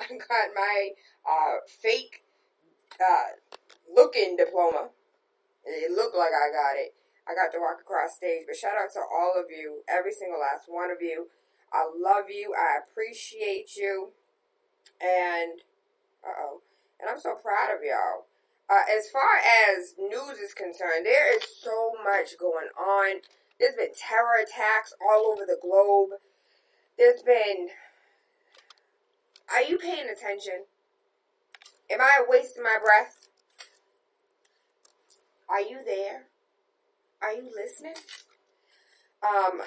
I got my fake looking diploma. It looked like I got it. I got to walk across stage. But shout out to all of you, every single last one of you. I love you. I appreciate you. And, and I'm so proud of y'all. As far as news is concerned, there is so much going on. There's been terror attacks all over the globe. Are you paying attention? Am I wasting my breath? Are you there? Are you listening?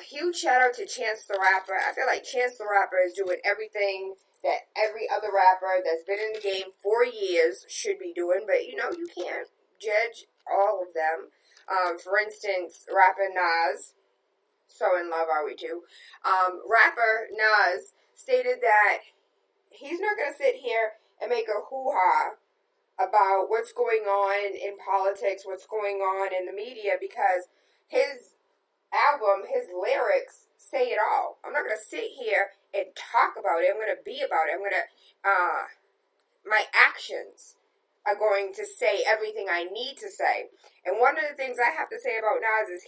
Huge shout out to Chance the Rapper. I feel like Chance the Rapper is doing everything that every other rapper that's been in the game for years should be doing, but you can't judge all of them. For instance, rapper Nas, so in love are we too. Rapper Nas stated that he's not going to sit here and make a hoo-ha about what's going on in politics, what's going on in the media, because his album, his lyrics say it all. I'm not going to sit here and talk about it. I'm going to be about it. My actions are going to say everything I need to say. And one of the things I have to say about Nas is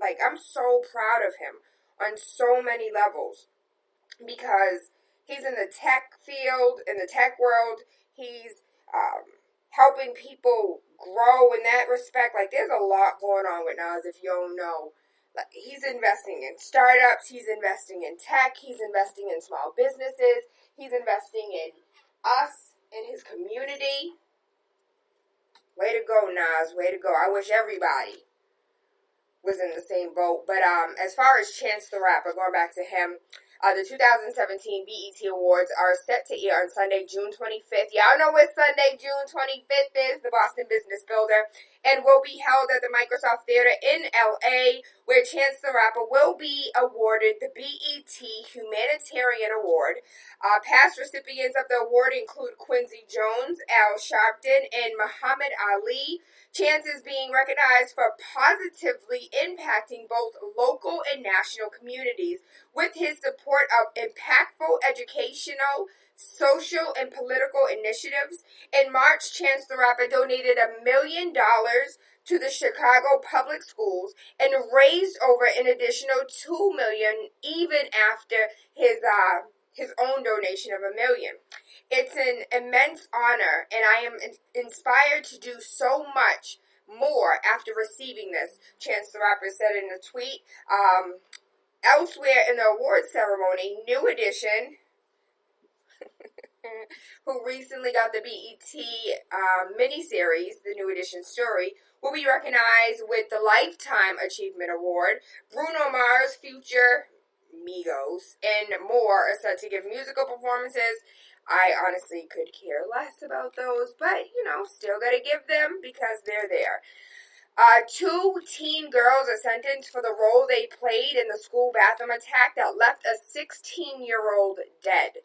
I'm so proud of him on so many levels, because he's in the tech field, in the tech world. He's helping people grow in that respect. Like, there's a lot going on with Nas, if you don't know. Like, he's investing in startups, he's investing in tech, he's investing in small businesses, he's investing in us, in his community. Way to go, Nas, way to go. I wish everybody was in the same boat. But as far as Chance the Rapper, going back to him, the 2017 BET Awards are set to air on Sunday, June 25th. Y'all know what Sunday, June 25th is, the Boston Business Builder, and will be held at the Microsoft Theater in LA, where Chance the Rapper will be awarded the BET Humanitarian Award. Past recipients of the award include Quincy Jones, Al Sharpton, and Muhammad Ali. Chance is being recognized for positively impacting both local and national communities with his support of impactful educational, social, and political initiatives. In March, Chance the Rapper donated $1 million to the Chicago public schools and raised over an additional $2 million even after his own donation of $1 million. It's an immense honor, and I am inspired to do so much more after receiving this, Chance the Rapper said in a tweet. Elsewhere in the awards ceremony, New Edition, who recently got the BET miniseries, The New Edition Story, will be recognized with the Lifetime Achievement Award. Bruno Mars, Future, Migos, and more are set to give musical performances. I honestly could care less about those, but, still gotta give them because they're there. 2 teen girls are sentenced for the role they played in the school bathroom attack that left a 16-year-old dead.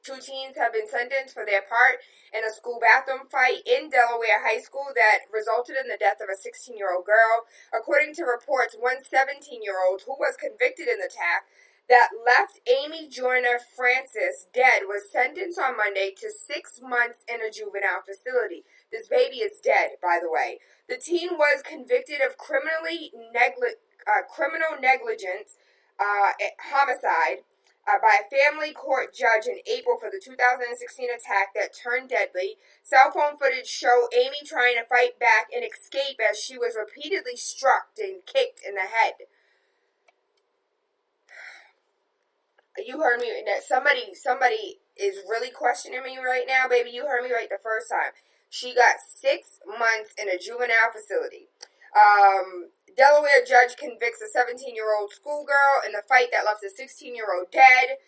2 teens have been sentenced for their part in a school bathroom fight in Delaware High School that resulted in the death of a 16-year-old girl. According to reports, one 17-year-old who was convicted in the attack that left Amy Joyner Francis dead was sentenced on Monday to 6 months in a juvenile facility. This baby is dead, by the way. The teen was convicted of criminal negligence, homicide, by a family court judge in April for the 2016 attack that turned deadly. Cell phone footage showed Amy trying to fight back and escape as she was repeatedly struck and kicked in the head. You heard me. Somebody is really questioning me right now, baby. You heard me right the first time. She got 6 months in a juvenile facility. Delaware judge convicts a 17-year-old schoolgirl in the fight that left a 16-year-old dead.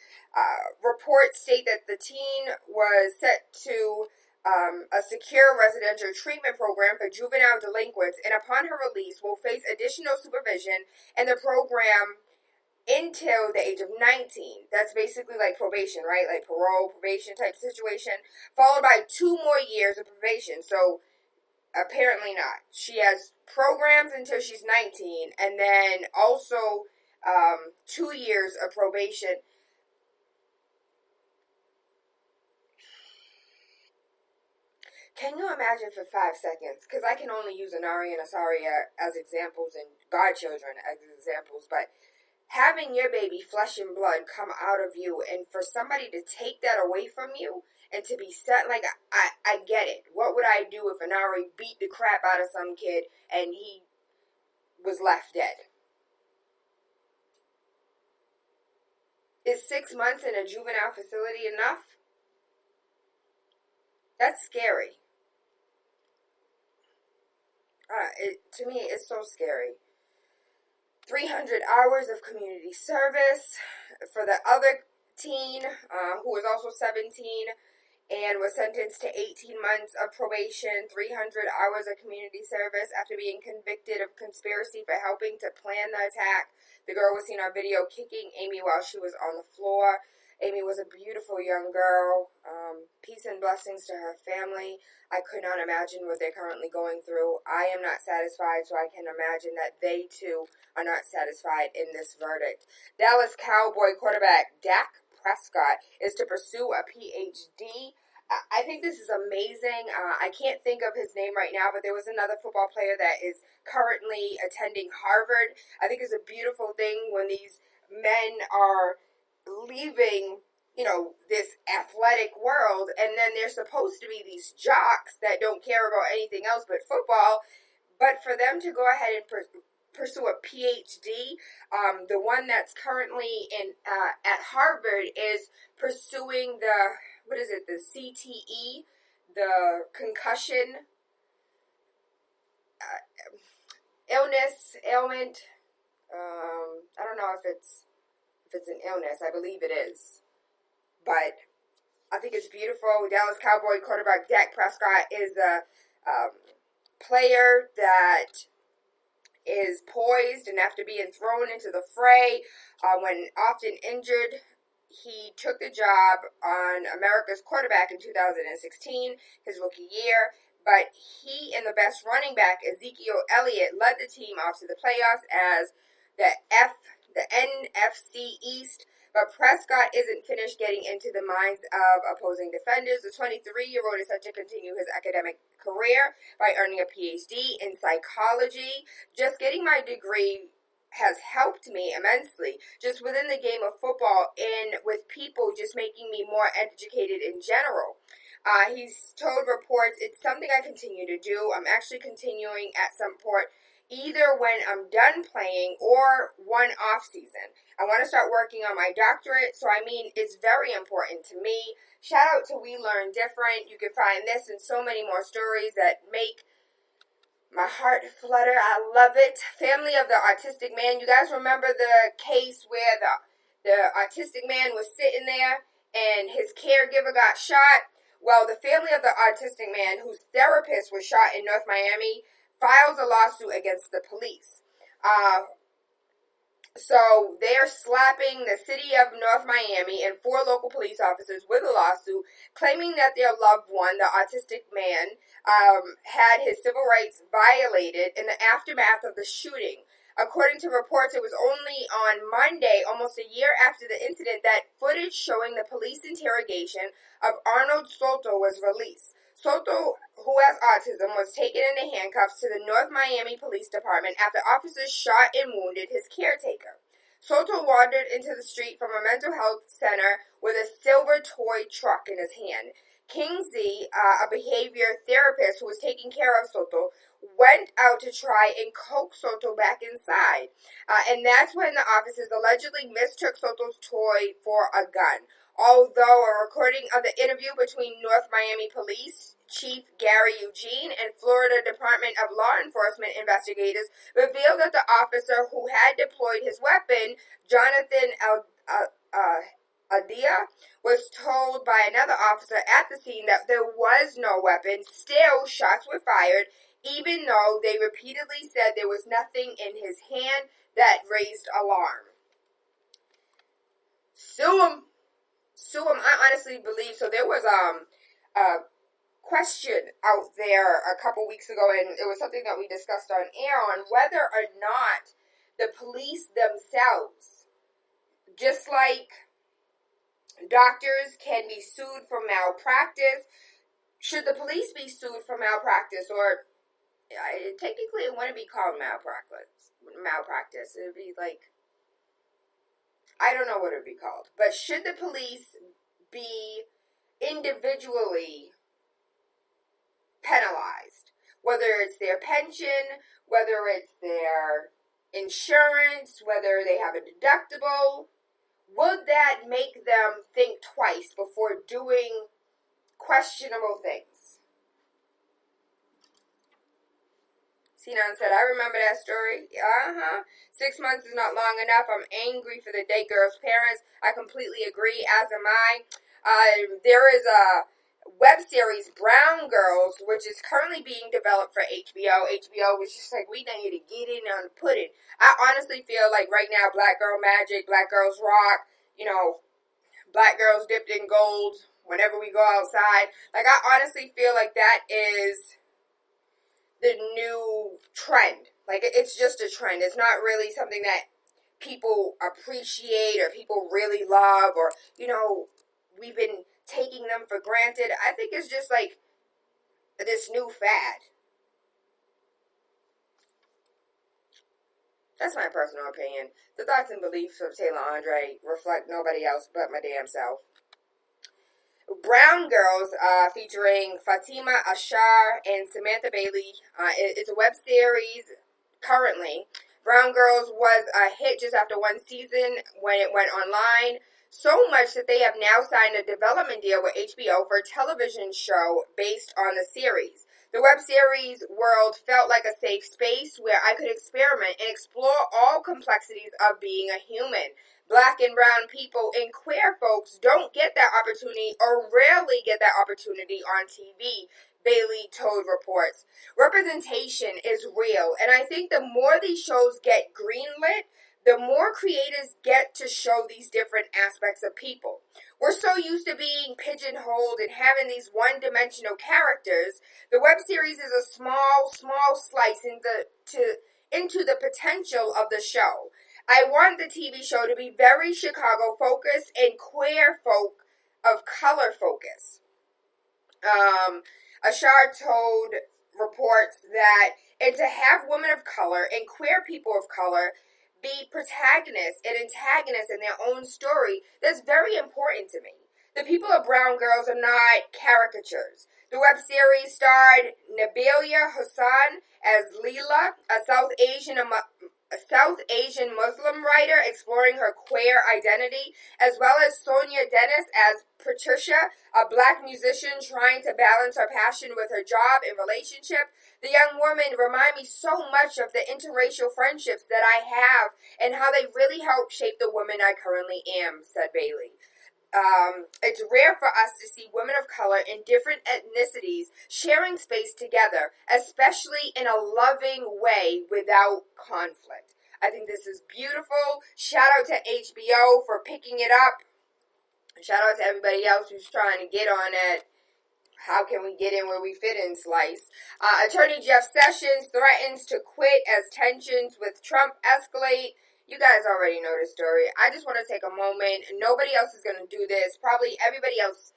Reports state that the teen was set to a secure residential treatment program for juvenile delinquents, and upon her release will face additional supervision in the program until the age of 19. That's basically like probation, right? Like parole, probation type situation, followed by 2 more years of probation. So apparently not. She has programs until she's 19, and then also 2 years of probation. Can you imagine for 5 seconds? Because I can only use Anari and Asaria as examples and godchildren as examples, but having your baby flesh and blood come out of you, and for somebody to take that away from you and to be set, like, I get it. What would I do if Anari beat the crap out of some kid and he was left dead? Is 6 months in a juvenile facility enough? That's scary. To me, it's so scary. 300 hours of community service for the other teen who was also 17 and was sentenced to 18 months of probation, 300 hours of community service after being convicted of conspiracy for helping to plan the attack. The girl was seen on video kicking Amy while she was on the floor. Amy was a beautiful young girl. Peace and blessings to her family. I could not imagine what they're currently going through. I am not satisfied, so I can imagine that they too are not satisfied in this verdict. Dallas Cowboy quarterback Dak Prescott is to pursue a PhD. I think this is amazing. I can't think of his name right now, but there was another football player that is currently attending Harvard. I think it's a beautiful thing when these men are leaving, this athletic world, and then they're supposed to be these jocks that don't care about anything else but football. But for them to go ahead and pursue a PhD, the one that's currently at Harvard is pursuing the CTE, the concussion ailment. I don't know if it's an illness. I believe it is. But I think it's beautiful. Dallas Cowboy quarterback Dak Prescott is a player that is poised, and after being thrown into the fray, when often injured, he took the job on America's quarterback in 2016, his rookie year. But he and the best running back, Ezekiel Elliott, led the team off to the playoffs as the NFC East. But Prescott isn't finished getting into the minds of opposing defenders. The 23-year-old is set to continue his academic career by earning a PhD in psychology. Just getting my degree has helped me immensely, just within the game of football and with people, just making me more educated in general. He's told reports, it's something I continue to do. I'm actually continuing at some point, either when I'm done playing or one off season. I want to start working on my doctorate, so it's very important to me. Shout out to We Learn Different. You can find this and so many more stories that make my heart flutter. I love it. Family of the autistic man. You guys remember the case where the autistic man was sitting there and his caregiver got shot? Well, the family of the autistic man, whose therapist was shot in North Miami, files a lawsuit against the police. So they're slapping the city of North Miami and 4 local police officers with a lawsuit, claiming that their loved one, the autistic man, had his civil rights violated in the aftermath of the shooting. According to reports, it was only on Monday, almost a year after the incident, that footage showing the police interrogation of Arnold Soto was released. Soto, who has autism, was taken into handcuffs to the North Miami Police Department after officers shot and wounded his caretaker. Soto wandered into the street from a mental health center with a silver toy truck in his hand. Kingsley, a behavior therapist who was taking care of Soto, went out to try and coax Soto back inside. And that's when the officers allegedly mistook Soto's toy for a gun. Although a recording of the interview between North Miami Police Chief Gary Eugene and Florida Department of Law Enforcement investigators revealed that the officer who had deployed his weapon, Jonathan Adia, was told by another officer at the scene that there was no weapon. Still, shots were fired, even though they repeatedly said there was nothing in his hand that raised alarm. Sue him. I honestly believe so. There was a question out there a couple weeks ago, and it was something that we discussed on air on whether or not the police themselves. Just like doctors can be sued for malpractice, should the police be sued for malpractice? Or technically it wouldn't be called malpractice. It would be like, I don't know what it would be called. But should the police be individually penalized? Whether it's their pension, whether it's their insurance, whether they have a deductible, would that make them think twice before doing questionable things? Sinan said, I remember that story. 6 months is not long enough. I'm angry for the day girl's parents. I completely agree, as am I. There is a web series, Brown Girls, which is currently being developed for HBO. HBO was just like, we need to get in on the pudding. I honestly feel like right now, Black Girl Magic, Black Girls Rock, Black Girls Dipped in Gold, whenever we go outside. Like, I honestly feel like that is the new trend. Like, it's just a trend. It's not really something that people appreciate or people really love, or, we've been taking them for granted. I think it's just like this new fad. That's my personal opinion. The thoughts and beliefs of TaylaAndre reflect nobody else but my damn self. Brown Girls, featuring Fatima Ashar and Samantha Bailey. It's a web series currently. Brown Girls was a hit just after one season when it went online. So much that they have now signed a development deal with HBO for a television show based on the series. The web series world felt like a safe space where I could experiment and explore all complexities of being a human. Black and brown people and queer folks don't get that opportunity, or rarely get that opportunity on TV, Bailey told reports. Representation is real, and I think the more these shows get greenlit, the more creators get to show these different aspects of people. We're so used to being pigeonholed and having these one-dimensional characters. The web series is a small slice into the potential of the show. I want the TV show to be very Chicago-focused and queer folk of color focused. Ashar told reports that, and to have women of color and queer people of color be protagonists and antagonists in their own story, that's very important to me. The people of Brown Girls are not caricatures. The web series starred Nabila Hassan as Leela, a South Asian Muslim writer exploring her queer identity, as well as Sonia Dennis as Patricia, a black musician trying to balance her passion with her job and relationship. The young women remind me so much of the interracial friendships that I have and how they really help shape the woman I currently am, said Bailey. It's rare for us to see women of color in different ethnicities sharing space together, especially in a loving way without conflict. I think this is beautiful. Shout out to HBO for picking it up. Shout out to everybody else who's trying to get on it. How can we get in where we fit in slice? Attorney Jeff Sessions threatens to quit as tensions with Trump escalate. You guys already know the story. I just want to take a moment. Nobody else is going to do this. Probably everybody else,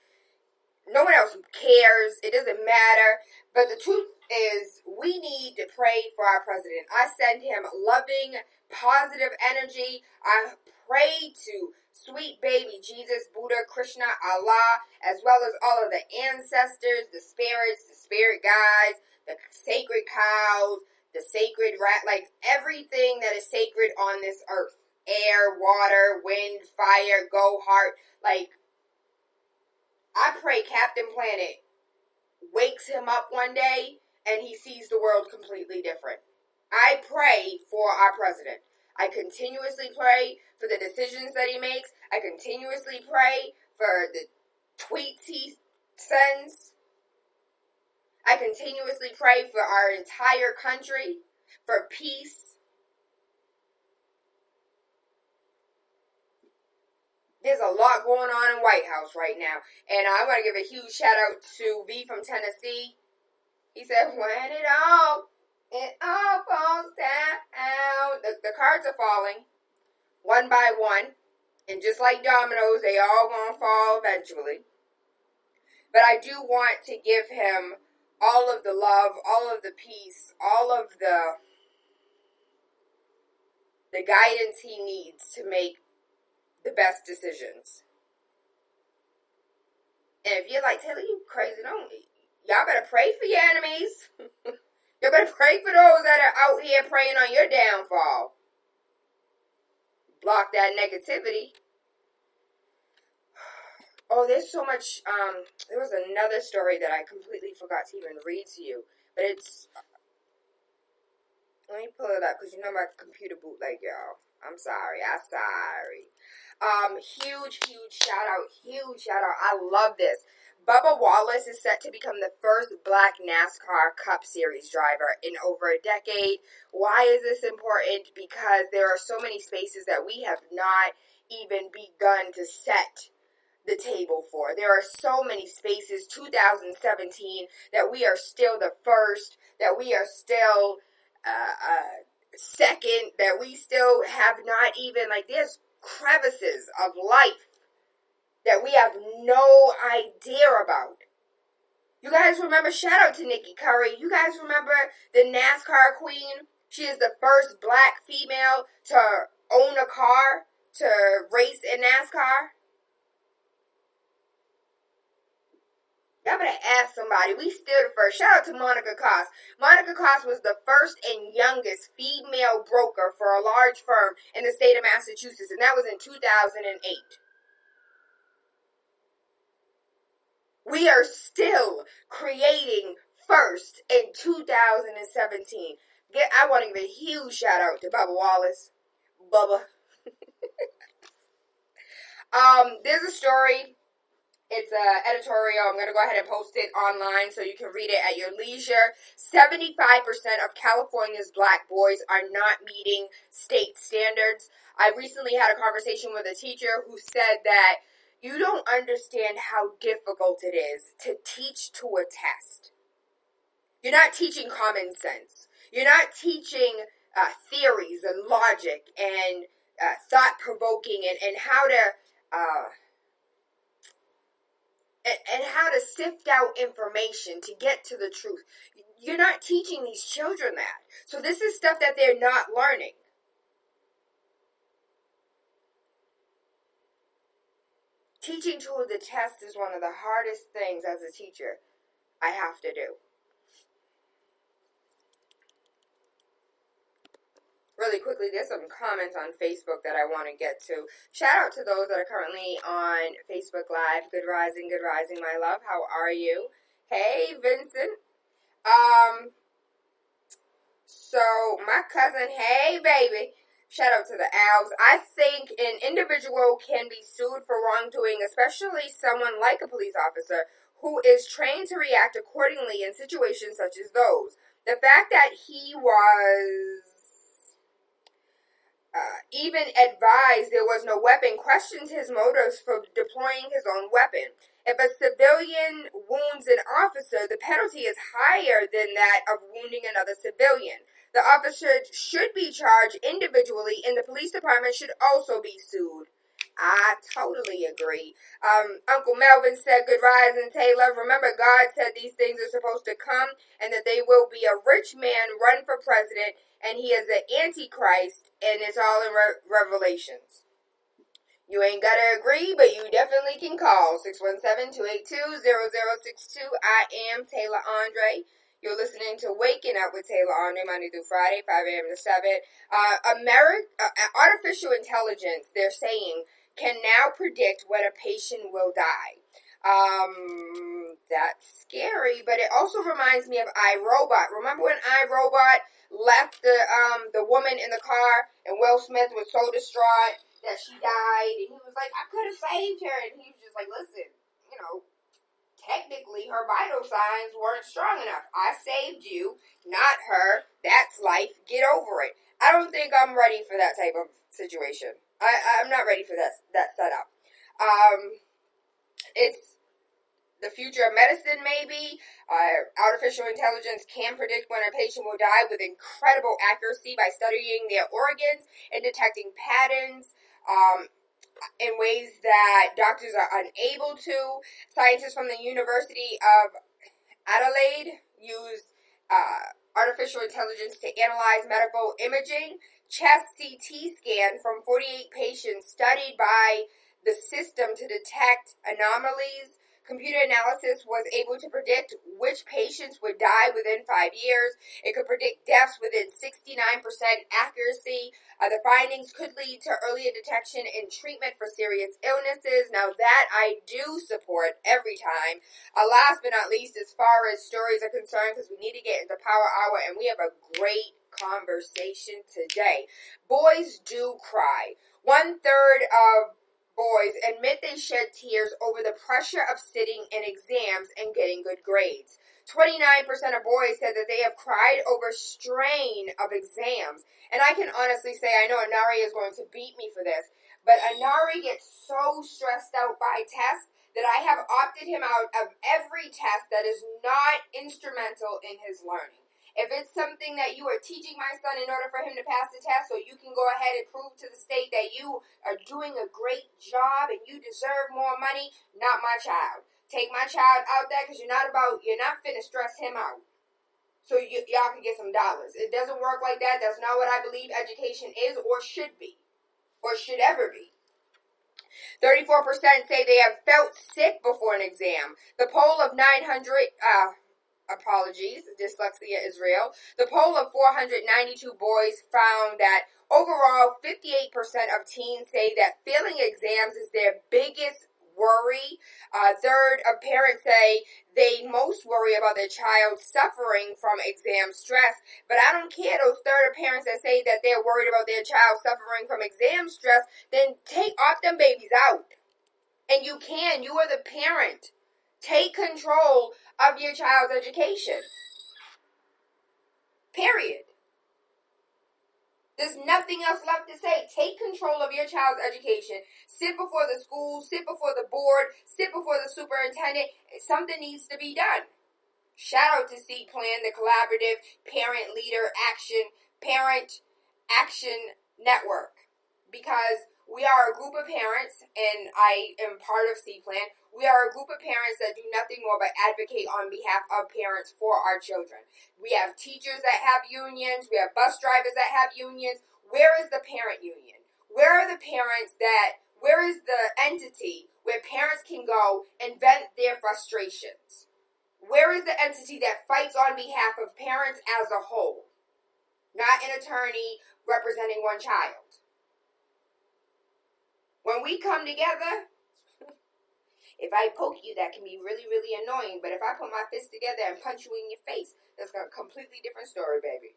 no one else cares. It doesn't matter. But the truth is, we need to pray for our president. I send him loving, positive energy. I pray to sweet baby Jesus, Buddha, Krishna, Allah, as well as all of the ancestors, the spirits, the spirit guides, the sacred cows, the sacred rat, like everything that is sacred on this earth. Air, water, wind, fire, go heart. Like, I pray Captain Planet wakes him up one day and he sees the world completely different. I pray for our president. I continuously pray for the decisions that he makes. I continuously pray for the tweets he sends. I continuously pray for our entire country, for peace. There's a lot going on in White House right now. And I want to give a huge shout out to V from Tennessee. He said, when it all It all falls down. The cards are falling one by one. And just like dominoes, they all gonna fall eventually. But I do want to give him all of the love, all of the peace, all of the guidance he needs to make the best decisions. And if you're like, Tayla, you crazy, y'all better pray for your enemies. Y'all better pray for those that are out here praying on your downfall. Block that negativity. Oh, there's so much, there was another story that I completely forgot to even read to you. But it's, let me pull it up, because you know my computer bootleg, y'all. I'm sorry. Huge shout out. I love this. Bubba Wallace is set to become the first black NASCAR Cup Series driver in over a decade. Why is this important? Because there are so many spaces that we have not even begun to set the table for. There are so many spaces, 2017, that we are still the first, that we are still second, that we still have not even, like, there's crevices of life that we have no idea about. You guys remember, shout out to Nikki Curry, you guys remember the NASCAR queen? She is the first black female to own a car, to race in NASCAR. Y'all better ask somebody. We still the first. Shout out to Monica Koss. Monica Koss was the first and youngest female broker for a large firm in the state of Massachusetts, and that was in 2008. We are still creating first in 2017. I want to give a huge shout out to Bubba Wallace. Bubba. There's a story. It's an editorial. I'm going to go ahead and post it online so you can read it at your leisure. 75% of California's black boys are not meeting state standards. I recently had a conversation with a teacher who said that you don't understand how difficult it is to teach to a test. You're not teaching common sense. You're not teaching theories and logic and thought-provoking and how to... and how to sift out information to get to the truth. You're not teaching these children that. So this is stuff that they're not learning. Teaching to the test is one of the hardest things as a teacher I have to do. Really quickly, there's some comments on Facebook that I want to get to. Shout out to those that are currently on Facebook Live. Good rising, my love. How are you? Hey, Vincent. So my cousin, hey, baby. Shout out to the Alves. I think an individual can be sued for wrongdoing, especially someone like a police officer who is trained to react accordingly in situations such as those. The fact that he was even advised there was no weapon questions his motives for deploying his own weapon. If a civilian wounds an officer, the penalty is higher than that of wounding another civilian. The officer should be charged individually, and the police department should also be sued. I totally agree. Uncle Melvin said, good rising, Tayla. Remember, God said these things are supposed to come and that they will be a rich man run for president, and he is an antichrist, and it's all in Revelations. You ain't got to agree, but you definitely can call 617-282-0062. I am TaylaAndre. You're listening to Waking Up with TaylaAndre, Monday through Friday, 5 a.m. to 7. Artificial intelligence, they're saying, can now predict when a patient will die. That's scary, but it also reminds me of iRobot. Remember when iRobot left the woman in the car, and Will Smith was so distraught that she died, and he was like, I could have saved her, and he was just like, listen, technically her vital signs weren't strong enough. I saved you, not her. That's life. Get over it. I don't think I'm ready for that type of situation. I'm not ready for that setup. It's the future of medicine, maybe. Artificial intelligence can predict when a patient will die with incredible accuracy by studying their organs and detecting patterns in ways that doctors are unable to. Scientists from the University of Adelaide used artificial intelligence to analyze medical imaging. Chest CT scan from 48 patients studied by the system to detect anomalies. Computer analysis was able to predict which patients would die within 5 years. It could predict deaths within 69% accuracy. The findings could lead to earlier detection and treatment for serious illnesses. Now that I do support every time. Last but not least, as far as stories are concerned, because we need to get into Power Hour, and we have a great conversation today. Boys do cry. 1/3 of boys admit they shed tears over the pressure of sitting in exams and getting good grades. 29% of boys said that they have cried over strain of exams. And I can honestly say, I know Anari is going to beat me for this, but Anari gets so stressed out by tests that I have opted him out of every test that is not instrumental in his learning. If it's something that you are teaching my son in order for him to pass the test, so you can go ahead and prove to the state that you are doing a great job and you deserve more money, not my child. Take my child out there because you're not finna stress him out. So y'all can get some dollars. It doesn't work like that. That's not what I believe education is or should be or should ever be. 34% say they have felt sick before an exam. The poll of 900... apologies, dyslexia is real. The poll of 492 boys found that overall 58% of teens say that failing exams is their biggest worry. Third of parents say they most worry about their child suffering from exam stress. But I don't care, those third of parents that say that they're worried about their child suffering from exam stress, then opt them babies out. And you are the parent. Take control of your child's education. Period. There's nothing else left to say. Take control of your child's education. Sit before the school, sit before the board, sit before the superintendent. Something needs to be done. Shout out to Seed Plan, the collaborative parent leader parent action network. Because we are a group of parents, and I am part of C-Plan. We are a group of parents that do nothing more but advocate on behalf of parents for our children. We have teachers that have unions. We have bus drivers that have unions. Where is the parent union? Where are the parents where is the entity where parents can go and vent their frustrations? Where is the entity that fights on behalf of parents as a whole? Not an attorney representing one child. When we come together, if I poke you, that can be really, really annoying. But if I put my fist together and punch you in your face, that's a completely different story, baby.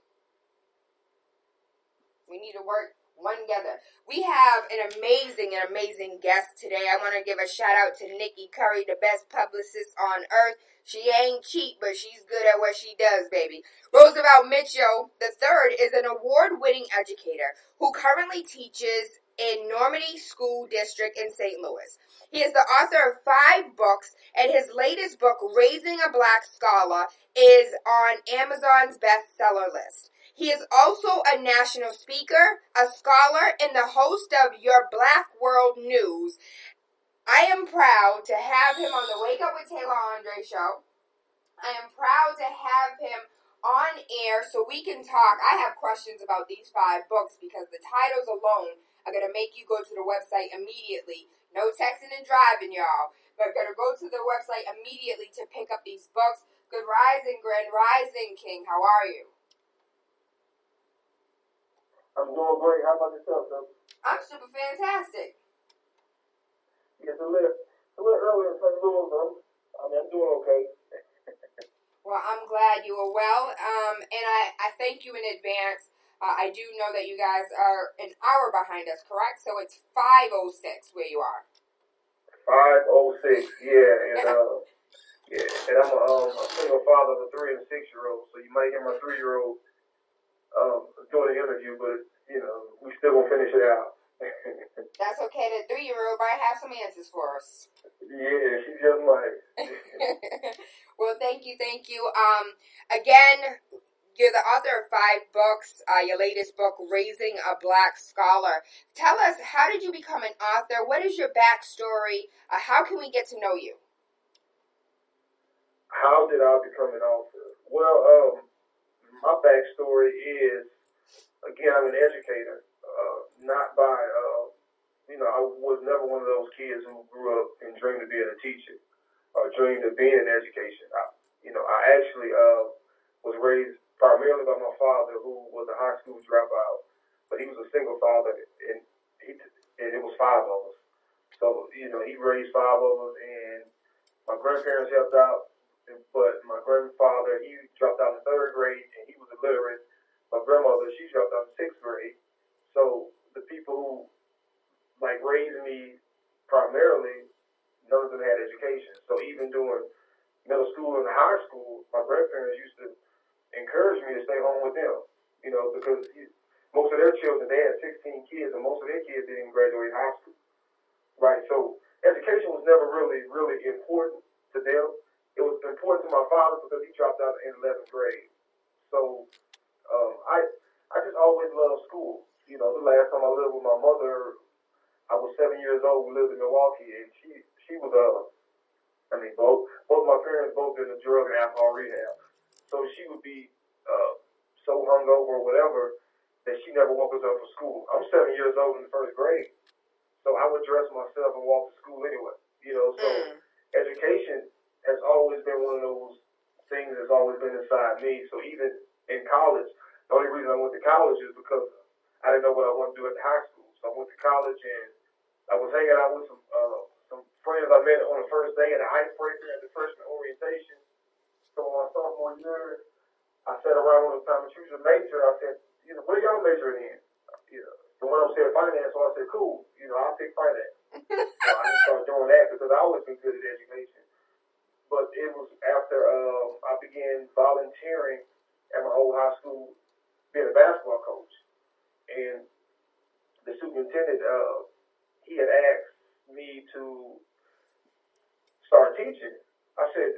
We need to work one together. We have an amazing guest today. I want to give a shout out to Nikki Curry, the best publicist on earth. She ain't cheap, but she's good at what she does, baby. Roosevelt Mitchell III is an award-winning educator who currently teaches in Normandy School District in St. Louis. He is the author of 5 books, and his latest book, Raising a Black Scholar, is on Amazon's bestseller list. He is also a national speaker, a scholar, and the host of Your Black World News. I am proud to have him on the Wake Up with TaylaAndre show. I am proud to have him on air so we can talk. I have questions about these 5 books because the titles alone are going to make you go to the website immediately. No texting and driving, y'all. But going to go to the website immediately to pick up these books. Good rising, Grand Rising King. How are you? I'm doing great. How about yourself, though? I'm super fantastic. It's a little early in St. Louis, though. I'm doing okay. Well, I'm glad you are well. And I thank you in advance. I do know that you guys are an hour behind us, correct? So it's 5:06 where you are. 5:06, yeah. And I'm a single father of a 3 and 6-year-old. So you might hear my 3-year-old doing the interview, but we still gonna finish it out. That's okay. The 3-year-old might have some answers for us. Yeah, she just might. Well, thank you. Again, you're the author of 5 books. Your latest book, Raising a Black Scholar. Tell us, how did you become an author? What is your backstory? How can we get to know you? How did I become an author? Well, my backstory is, again, I'm an educator, not by, I was never one of those kids who grew up and dreamed of being a teacher or dreamed of being in education. I actually was raised primarily by my father, who was a high school dropout, but he was a single father, and it was 5 of us. So, he raised 5 of us, and my grandparents helped out, but my grandfather, he dropped out in 3rd grade, and he was illiterate. My grandmother, she dropped out in 6th grade. So the people who, raised me primarily, none of them had education. So even during middle school and high school, my grandparents used to encourage me to stay home with them, because most of their children, they had 16 kids, and most of their kids didn't even graduate high school, right? So education was never really, really important to them. It was important to my father because he dropped out in 11th grade. So I just always loved school. The last time I lived with my mother, I was 7 years old. We lived in Milwaukee, and she was both my parents both in the drug and alcohol rehab. So she would be so hungover or whatever that she never woke us up for school. I'm 7 years old in the 1st grade, so I would dress myself and walk to school anyway. So education has always been one of those things that's always been inside me. So even in college, the only reason I went to college is because I didn't know what I wanted to do at the high school. So I went to college, and I was hanging out with some friends I met on the first day at an icebreaker at the freshman orientation. So my sophomore year, I sat around when it was time to choose a major. I said, what are y'all majoring in? The one of them said finance, so I said, cool, I'll pick finance. So I just started doing that because I always been good at education. But it was after I began volunteering at my old high school, being a basketball coach. And the superintendent, he had asked me to start teaching. I said,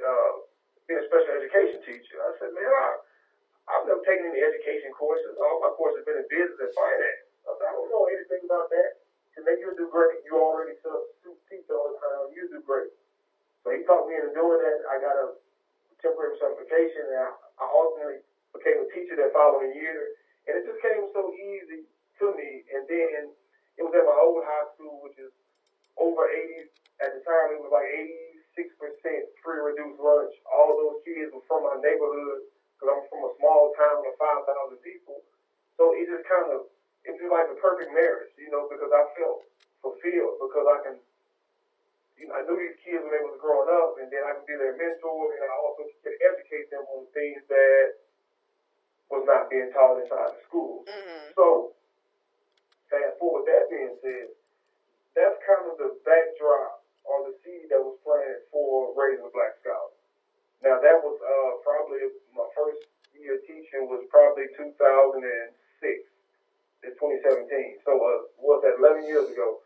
being a special education teacher, I said, man, I've never taken any education courses. All my courses have been in business and finance. I said, I don't know anything about that. And then you'll do great. You already teach all the time. You'll do great. So he taught me into doing that. I got a temporary certification, and I ultimately became a teacher that following year. And it just came so easy to me. And then it was at my old high school, which is over 80. At the time, it was like 86% free reduced lunch. All those kids were from my neighborhood because I'm from a small town of 5,000 people. So it just it was like the perfect marriage, because I felt fulfilled because I can. I knew these kids when they was growing up, and then I could be their mentor, and I also could educate them on things that was not being taught inside the school. Mm-hmm. So, fast forward, that being said, that's kind of the backdrop or the seed that was planted for Raising a Black Scholar. Now, that was probably my first year teaching was probably 2006. It's 2017. So, was that 11 years ago?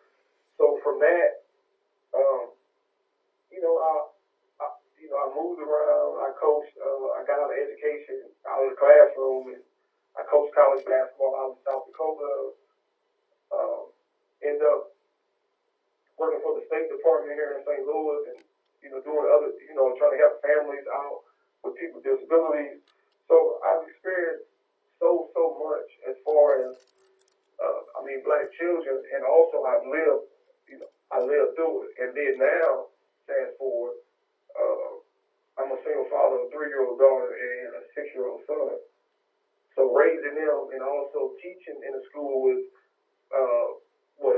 So, from that, I moved around. I coached. I got out of education, out of the classroom, and I coached college basketball out in South Dakota. Ended up working for the State Department here in St. Louis, and doing other, trying to help families out with people with disabilities. So I've experienced so much as far as Black children, and also I've lived. I lived through it, and then now, fast forward, I'm a single father of a 3-year-old daughter and a 6-year-old son. So raising them and also teaching in the school with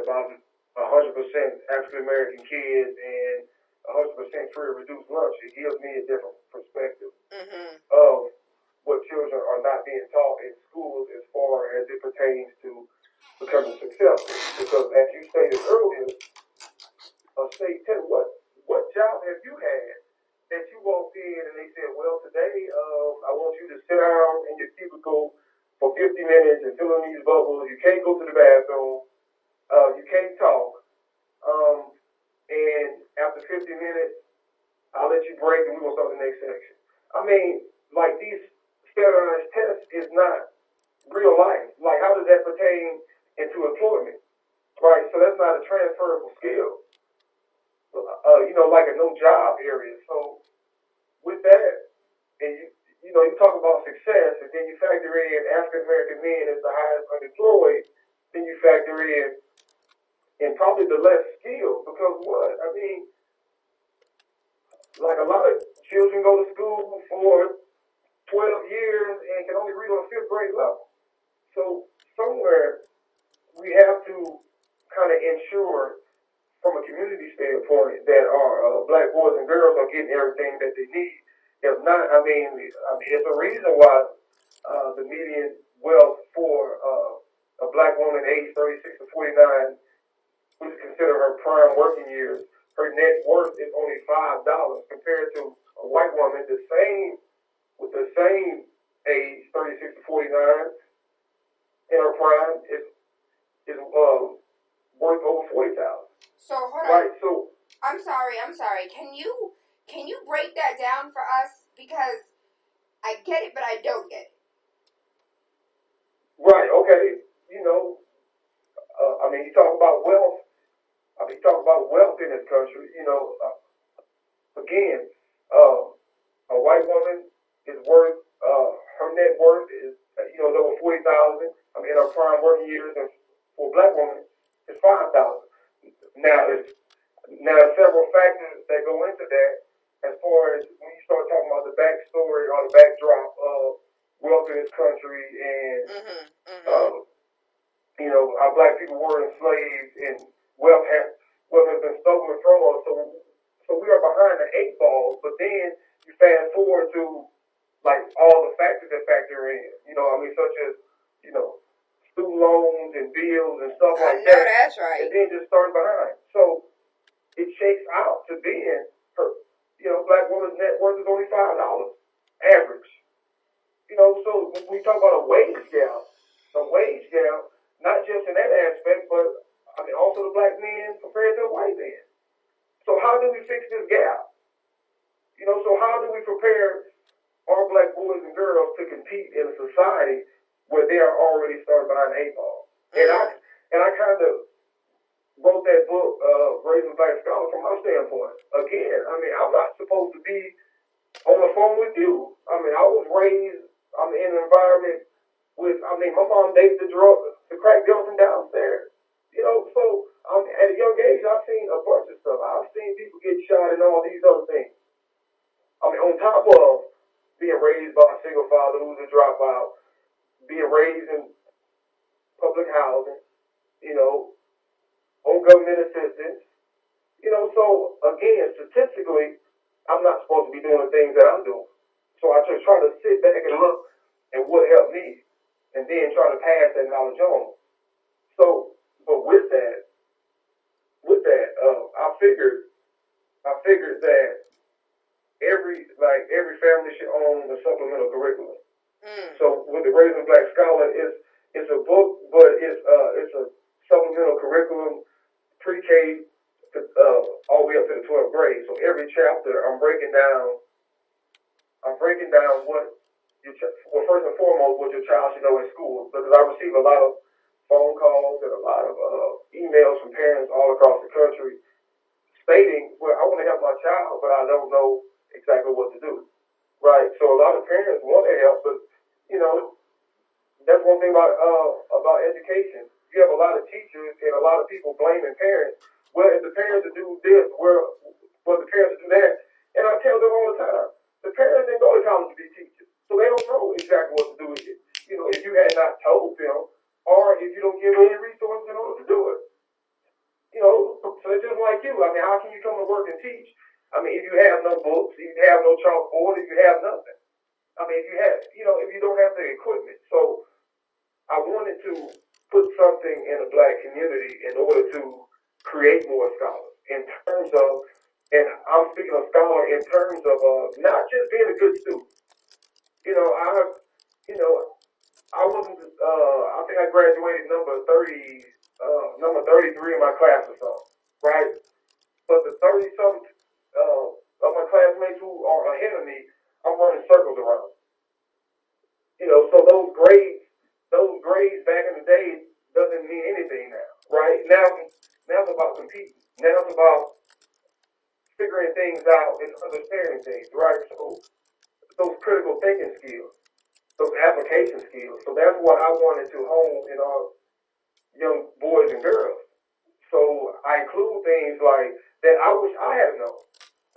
about 100% African American kids and 100% free reduced lunch, it gives me a different perspective of what children are not being taught in schools as far as it pertains to becoming successful. Because as you stated earlier, State, tell what job have you had that you walked in and they said, well, today I want you to sit down in your cubicle for 50 minutes and fill in these bubbles. You can't go to the bathroom. You can't talk. And after 50 50 minutes. I'll let you break and we're going to start the next section. I mean, like these standardized tests is not real life. Like, how does that pertain into employment? Right? So that's not a transferable skill. Like a no job area. So with that, and you talk about success, and then you factor in African American men as the highest unemployed, then you factor in probably the less skilled, because what? I mean, like a lot of children go to school for 12 years and can only read on a 5th grade level. So somewhere we have to kind of ensure, from a community standpoint, that our black boys and girls are getting everything that they need. If not, I mean, it's a reason why the median wealth for a black woman aged 36 to 49, which is considered her prime working years, her net worth is only $5 compared to a white woman with the same age, 36 to 49, in her prime is worth over $40,000. So hold on. Right. So I'm sorry. Can you break that down for us? Because I get it, but I don't get it. Right. Okay. You talk about wealth. You talk about wealth in this country. Again, a white woman is worth her net worth is over $40,000. In her prime working years, and for a black woman, it's $5,000. Now, there's several factors that go into that, as far as when you start talking about the backstory or the backdrop of wealth in this country, and our black people were enslaved, and wealth has been stolen from us. So we are behind the 8 ball. But then you fast forward to like all the factors that factor in. Such as student loans and bills and stuff like that. That's right. And then just starting behind. So it shakes out to being her, black woman's net worth is only $5 average. So when we talk about a wage gap, not just in that aspect, but also the black men compared to the white men. So how do we fix this gap? So how do we prepare our black boys and girls to compete in a society where they are already starting behind the 8 ball? And I kind of wrote that book, Raising Black Scholars, from my standpoint. Again, I'm not supposed to be on the phone with you. I was raised in an environment with, my mom dated the crack dealer from downstairs. So at a young age, I've seen a bunch of stuff. I've seen people get shot and all these other things. On top of being raised by a single father who's a dropout, being raised in public housing, on government assistance, so again, statistically, I'm not supposed to be doing the things that I'm doing. So I just try to sit back and look at what helped me, and then try to pass that knowledge on. So, but with that, I figured that every family should own a supplemental curriculum. So with the Raising Black Scholar, it's a book, but it's a supplemental curriculum, pre-K all the way up to the 12th grade. So every chapter, I'm breaking down what first and foremost, what your child should know in school, because I receive a lot of phone calls and a lot of emails from parents all across the country stating, well, I want to help my child, but I don't know exactly what to do. Right? So a lot of parents want to help, but that's one thing about education. You have a lot of teachers and a lot of people blaming parents. Well, if the parents do this, the parents do that. And I tell them all the time, the parents didn't go to college to be teachers, so they don't know exactly what to do with it. If you had not told them, or if you don't give them any resources in order to do it. So it's just like you. How can you come to work and teach? If you have no books, if you have no chalkboard, if you have nothing. If you don't have the equipment. So I wanted to put something in the black community in order to create more scholars in terms of, and I'm speaking of scholar in terms of not just being a good student. I wasn't. I think I graduated number 33 in my class or something, right? But the 30-something of my classmates who are ahead of me, I'm running circles around. So those grades back in the day doesn't mean anything now, right? Now it's about competing. Now it's about figuring things out and understanding things, right? So those critical thinking skills, those application skills. So that's what I wanted to hone in our young boys and girls. So I include things like that I wish I had known.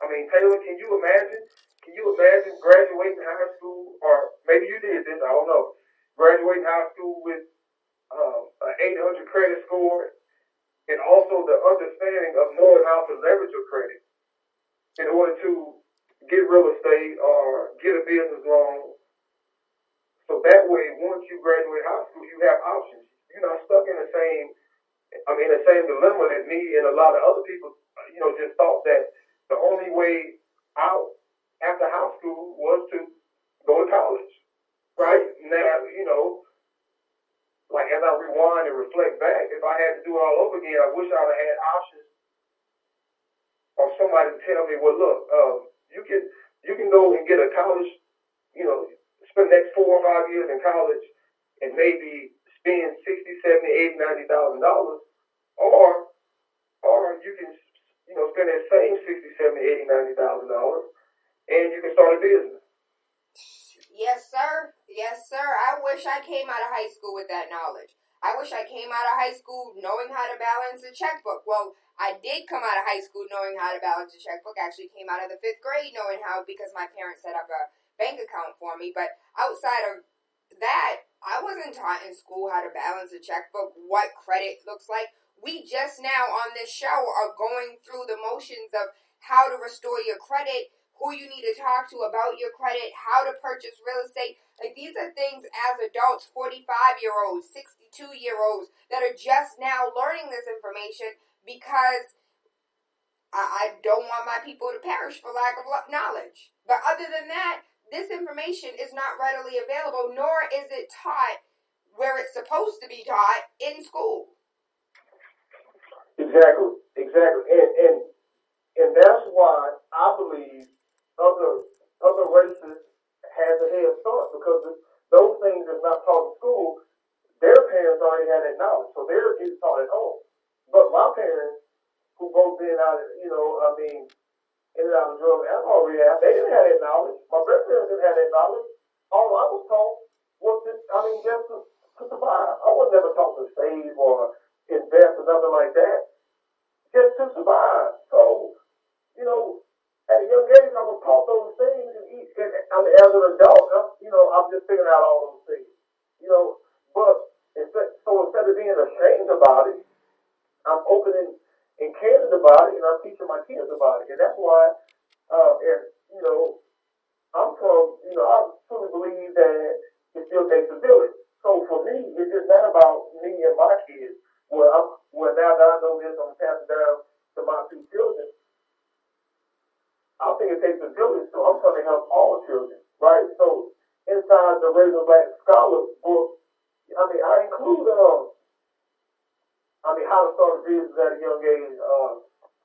I mean, Tayla, can you imagine? Graduating high school, or maybe you did this, I don't know. Graduating high school with an 800 credit score, and also the understanding of knowing how to leverage your credit in order to get real estate or get a business loan. So that way, once you graduate high school, you have options. You're not stuck in the same dilemma that me and a lot of other people, just thought that the only way out after high school was to go to college, right? Now, like as I rewind and reflect back, if I had to do it all over again, I wish I would have had options or somebody to tell me, well, look, you can go and get a college, spend the next 4 or 5 years in college and maybe spend $60,000, $70,000, $80,000, or you can, spend that same $60,000, $70,000, $80,000, and you can start a business. Yes, sir. Yes, sir. I wish I came out of high school with that knowledge. I wish I came out of high school knowing how to balance a checkbook. Well, I did come out of high school knowing how to balance a checkbook. I actually came out of the 5th grade knowing how, because my parents set up a bank account for me. But outside of that, I wasn't taught in school how to balance a checkbook, what credit looks like. We just now on this show are going through the motions of how to restore your credit, who you need to talk to about your credit, how to purchase real estate. Like, these are things as adults, 45-year-olds, 62-year-olds, that are just now learning this information, because I don't want my people to perish for lack of knowledge. But other than that, this information is not readily available, nor is it taught where it's supposed to be taught, in school. Exactly. And that's why I believe other races have a head start, because those things that's not taught in school, their parents already had that knowledge, so they're getting taught at home. But my parents, who both been out, in and out of drug and alcohol rehab, they didn't have that knowledge. My grandparents didn't have that knowledge. All I was taught was just to survive. I was never taught to save or invest or nothing like that. Just to survive. So, at a young age, I was taught those things, and as an adult, I'm just figuring out all those things. But instead of being ashamed about it, I'm open and candid about it, and I'm teaching my kids about it. And that's why, I'm from, I truly believe that it still takes a village. So for me, it's just not about me and my kids. Well, now that I know this, I'm passing down to my 2 children. I think it takes a village, so I'm trying to help all children, right? So inside the Raising Black Scholar book, I include, how to start a business at a young age,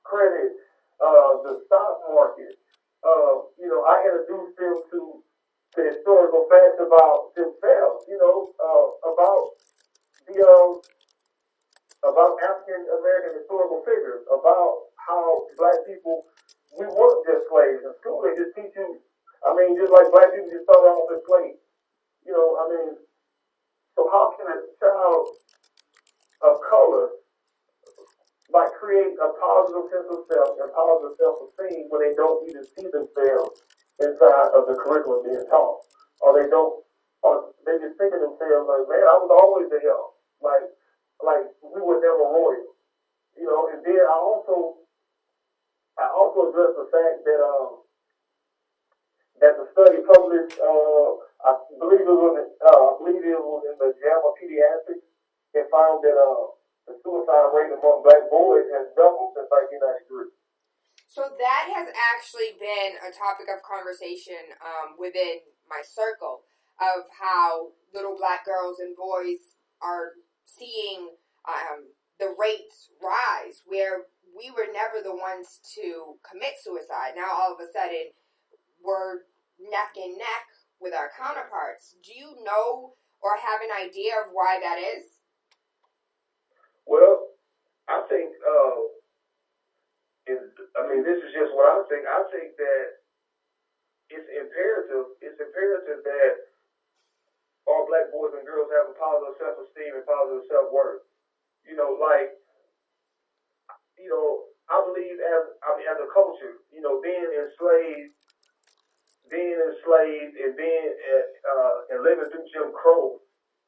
credit, the stock market. I introduced them to historical facts about themselves, about African American historical figures, about how Black people, we weren't just slaves. In school, they just teach you, just like Black people just started off as slaves. So how can a child of color create a positive sense of self and positive self-esteem when they don't even see themselves inside of the curriculum being taught? Or they just think of themselves like, man, I was always a help. Like we were never royal. And then I also address the fact that that the study published, I believe it was in the JAMA Pediatrics, it found that the suicide rate among Black boys has doubled since 1993. So that has actually been a topic of conversation within my circle, of how little Black girls and boys are seeing the rates rise, where we were never the ones to commit suicide. Now all of a sudden we're neck and neck with our counterparts. Do you know or have an idea of why that is? Well, I think, this is just what I think. I think that it's imperative that all black boys and girls have a positive self-esteem and positive self-worth. I believe as a culture, being enslaved and living through Jim Crow,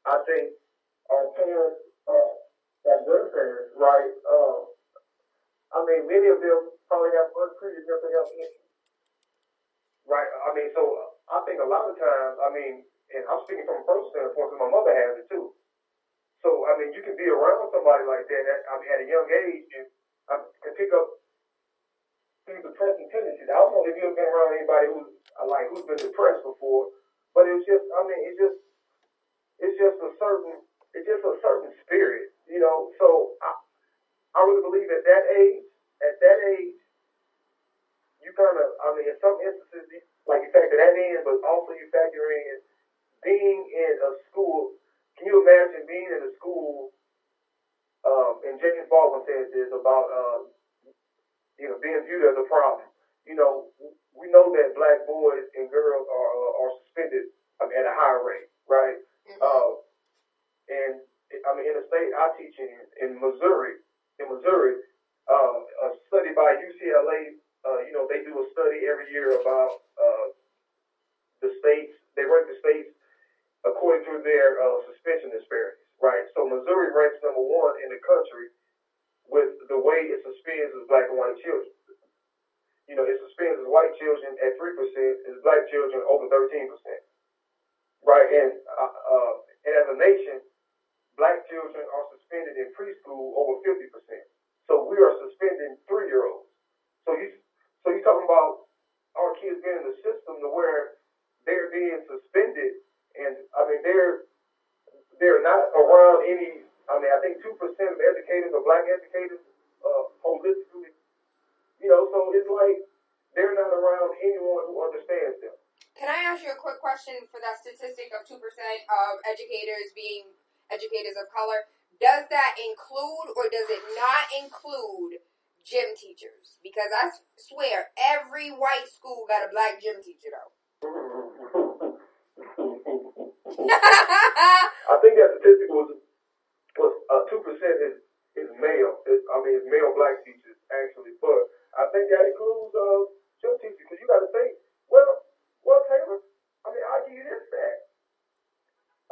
I think our parents, and grandparents, right? Many of them probably have untreated mental health issues, right? So I think a lot of times, and I'm speaking from a personal standpoint because my mother has it too. So, you can be around somebody like that at a young age and pick up these depressing tendencies. I don't know if you've been around anybody who's been depressed before, but it's just a certain spirit, So I really believe at that age, you kind of, in some instances, like you factor that in, but also you factor in being in a school. Can you imagine being in a school? And James Baldwin said this about, being viewed as a problem. We know that black boys and girls are suspended at a higher rate, right? Mm-hmm. In the state I teach in Missouri, a study by UCLA, they do a study every year about the states. They rank the states according to their suspension disparities, right? So Missouri ranks number 1 in the country with the way it suspends its black and white children. It suspends its white children at 3%, its black children over 13%, right? And as a nation, black children are suspended in preschool over 50%. So we are suspending 3-year-olds. So you're talking about our kids being in the system to where they're being suspended, and they're not around any. I think 2% of educators are black educators, holistically. So it's like they're not around anyone who understands them. Can I ask you a quick question for that statistic of 2% of educators being educators of color? Does that include or does it not include gym teachers? Because I swear every white school got a black gym teacher though. I think that statistic was 2% is male. It's male black teachers actually, but I think that includes gym teachers because you got to think. Well, Taylor. I'll give you this fact.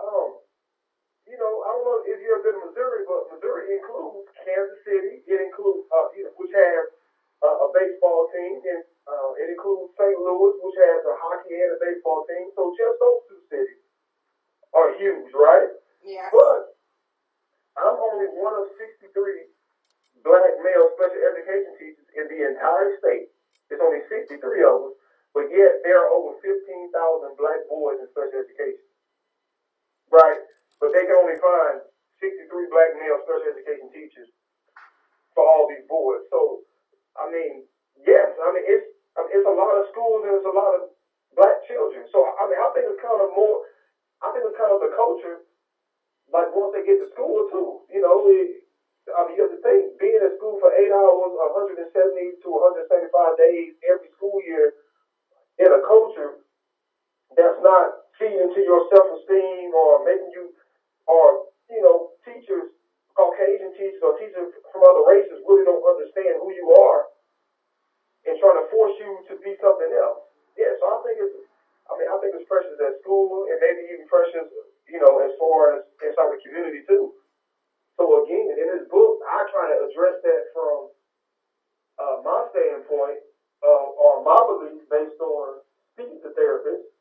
I don't know if you've ever been to Missouri, but Missouri includes Kansas City. It includes, which has a baseball team, and it includes St. Louis, which has a hockey and a baseball team. So just those 2 cities are huge, right? Yes. But I'm only one of 63 black male special education teachers in the entire state. There's only 63 of us, but yet there are over 15,000 black boys in special education. Right? But they can only find 63 black male special education teachers for all these boys. So, yes, it's a lot of schools and it's a lot of black children. So, I think it's kind of the culture, like once they get to school too, you have to think, being in school for 8 hours, 170 to 175 days every school year in a culture that's not feeding into your self-esteem or making you, or, teachers, Caucasian teachers or teachers from other races really don't understand who you are and trying to force you to be something else. Yeah, so I think it's precious at school and maybe even precious, as far as inside the community too. So again, in this book, I try to address that from my standpoint or my beliefs based on speaking to therapists,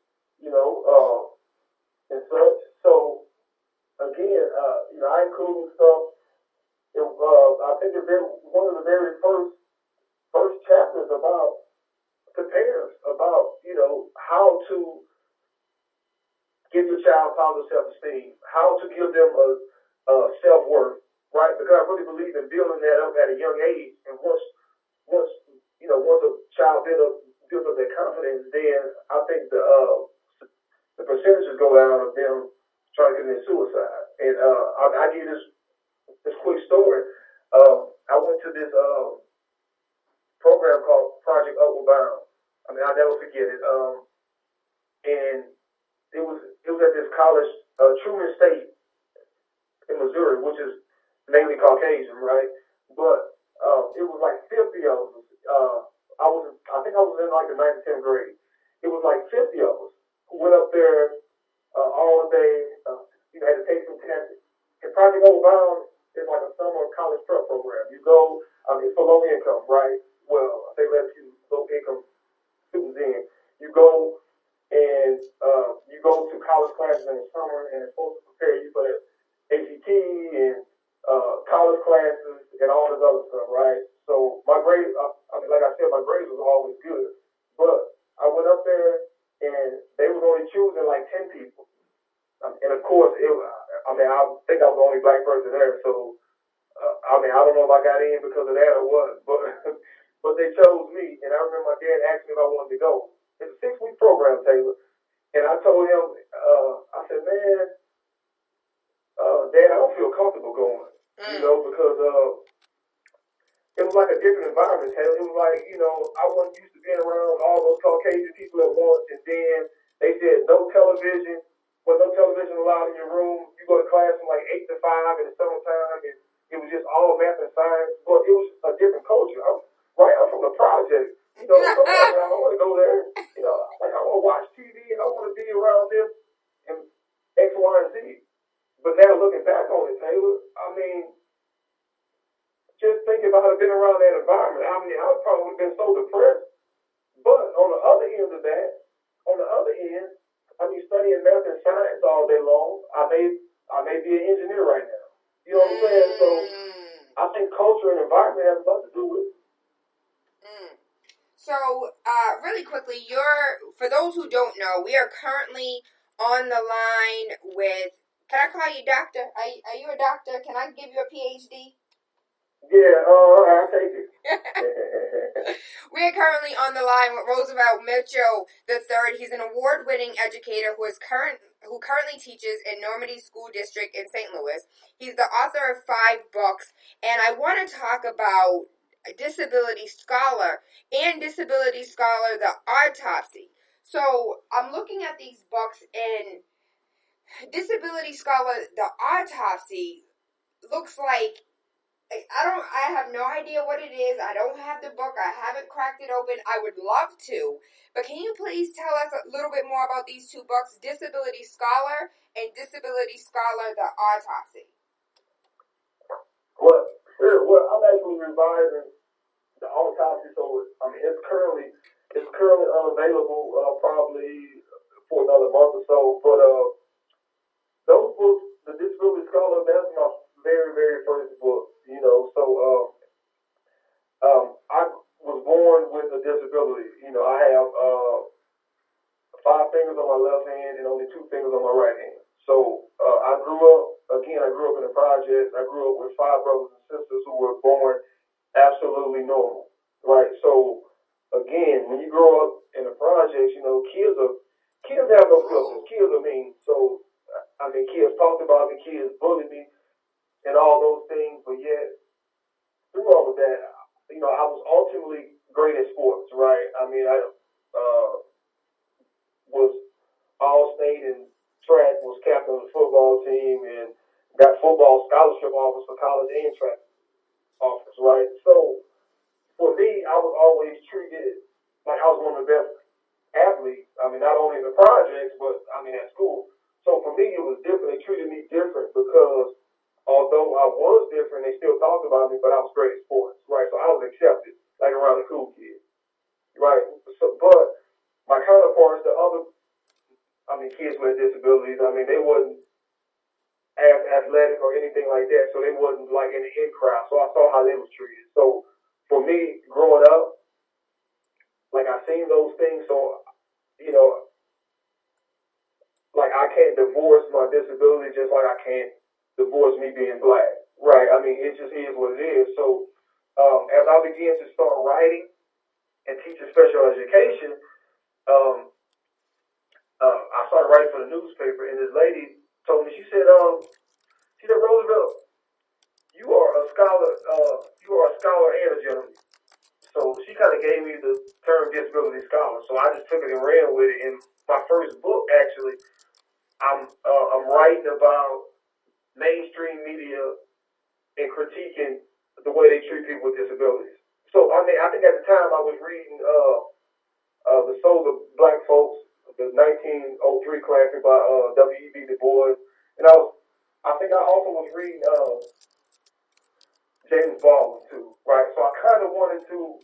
and such. So again, I include stuff. I think one of the very first chapters to parents about how to give your child positive self-esteem, how to give them a self-worth, right? Because I really believe in building that up at a young age. And once a child builds up their confidence, then I think the percentages go down of them trying to commit suicide. And I give you this quick story. I went to this program called Project Upward Bound. I mean, I'll never forget it. And it was at this college, Truman State in Missouri, which is mainly Caucasian, right? But it was like 50 of us. I think I was in like the 9th or 10th grade. It was like 50 of us who went up there all day. Had to take some tests. And Project Upward Bound is like a summer college prep program. You go, it's for low income, right? Well, they let you low income students in. You go and you go to college classes in the summer, and it's supposed to prepare you for the ACT and college classes and all this other stuff, right? So my grades, like I said, my grades was always good, but I went up there and they was only choosing like 10 people, and of course, I think I was the only black person there, so I don't know if I got in because of that or what, but but they chose me, and I remember my dad asked me if I wanted to go. It's a 6-week program, Tayla. And I told him, I said, man, Dad, I don't feel comfortable going, because it was like a different environment, Taylor. It was like, I wasn't used to being around all those Caucasian people at once, and then they said no television, no television allowed in your room. You go to class from like 8 to 5 in the summertime, and it was just all math and science, but it was a different culture. I'm from the project. Sometimes I want to go there. Like I want to watch TV and I want to be around this and X, Y, and Z. But now looking back on it, Taylor, just thinking if I had been around that environment, I would probably been so depressed. But on the other end of that, studying math and science all day long, I may be an engineer right now. You know what I'm saying? So I think culture and environment have a lot to do with it. So, really quickly, for those who don't know, we are currently on the line with, can I call you doctor? Are you a doctor? Can I give you a PhD? Yeah, I'll take it. We are currently on the line with Roosevelt Mitchell III. He's an award-winning educator who currently teaches in Normandy School District in St. Louis. He's the author of 5 books, and I want to talk about Disability Scholar and Disability Scholar, the Autopsy. So I'm looking at these books, and Disability Scholar, the Autopsy looks like, I have no idea what it is. I don't have the book. I haven't cracked it open. I would love to. But can you please tell us a little bit more about these 2 books, Disability Scholar and Disability Scholar, the Autopsy? Well, sure. Well, I'm actually revising the Autopsy, so it's currently unavailable probably for another month or so. But those books, the Disability Scholar, that's my very, very first book. So I was born with a disability. I have 5 fingers on my left hand and only 2 fingers on my right hand. So I grew up in the projects. I grew up with 5 brothers and sisters who were born absolutely normal, right? So again, when you grow up in the projects, kids have no filters. Kids are mean. So kids talked about me, kids bullied me, and all those things, but yet through all of that, I was ultimately great at sports, right? I was all-state in track, was captain of the football team, and got football scholarship offers for college and track offers, right? So for me, I was always treated like I was one of the best athletes. Not only in the projects, but at school. So for me, it was different. They treated me different because although I was different, they still talked about me, but I was great at sports, right? So I was accepted, like around the cool kids, right? So, but my counterparts, the other, kids with disabilities, they wasn't as athletic or anything like that, so they wasn't like in the in crowd. So I saw how they was treated. So for me, growing up, like I seen those things, so like I can't divorce my disability just like I can't divorce me being black, Right. I mean, it just is what it is. So, as I began to start writing and teaching special education, I started writing for the newspaper, and this lady told me, she said, Roosevelt, you are a scholar, and a gentleman. So she kind of gave me the term disability scholar. So I just took it and ran with it. And my first book, actually, I'm writing about mainstream media and critiquing the way they treat people with disabilities. So I mean, I think at the time I was reading The Souls of Black Folks, the 1903 classic by W.E.B. Du Bois, and I think I also was reading James Baldwin too, right? So I kind of wanted to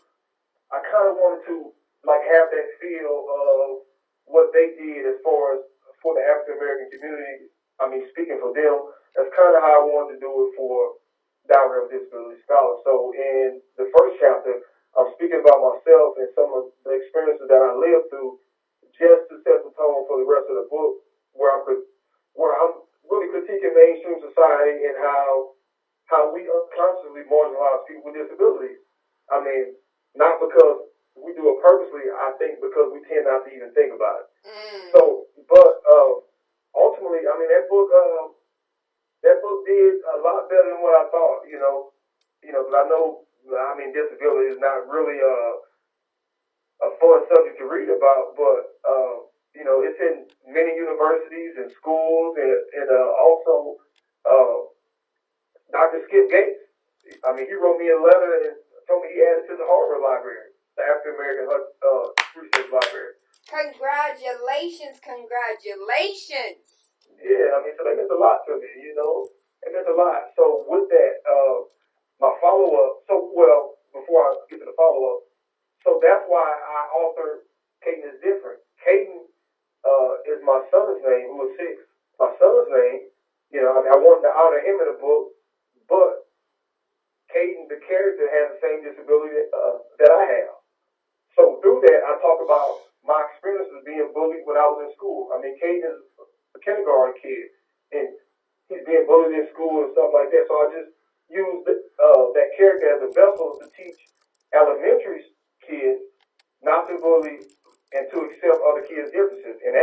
like have that feel of what they did as far as for the African American community. I mean, speaking for them, that's kind of how I wanted to do it for Down Disability Scholars. So in the first chapter, I'm speaking about myself and some of the experiences that I lived through, just to set the tone for the rest of the book, where I'm really critiquing mainstream society and how we unconsciously marginalize people with disabilities. I mean, not because we do it purposely, I think because we tend not to even think about it. So, but ultimately, I mean, that book did a lot better than what I thought. Because I know, I mean, disability is not really a fun subject to read about, but it's in many universities and schools, and also Dr. Skip Gates. I mean, he wrote me a letter and told me he added to the Harvard Library, the African American Research Library. Congratulations. Yeah, I mean, so that meant a lot to me, It meant a lot. So with that, my follow-up, before I get to the follow-up, so that's why I authored Caden is Different. Caden is my son's name, who is 6. My son's name, I wanted to honor him in the book, but Caden, the character, has the same disability that I have. So through that, I talk about my experiences being bullied when I was in school. I mean, Caden is a kindergarten kid, and he's being bullied in school and stuff like that. So I just used that character as a vessel to teach elementary kids not to bully and to accept other kids' differences. And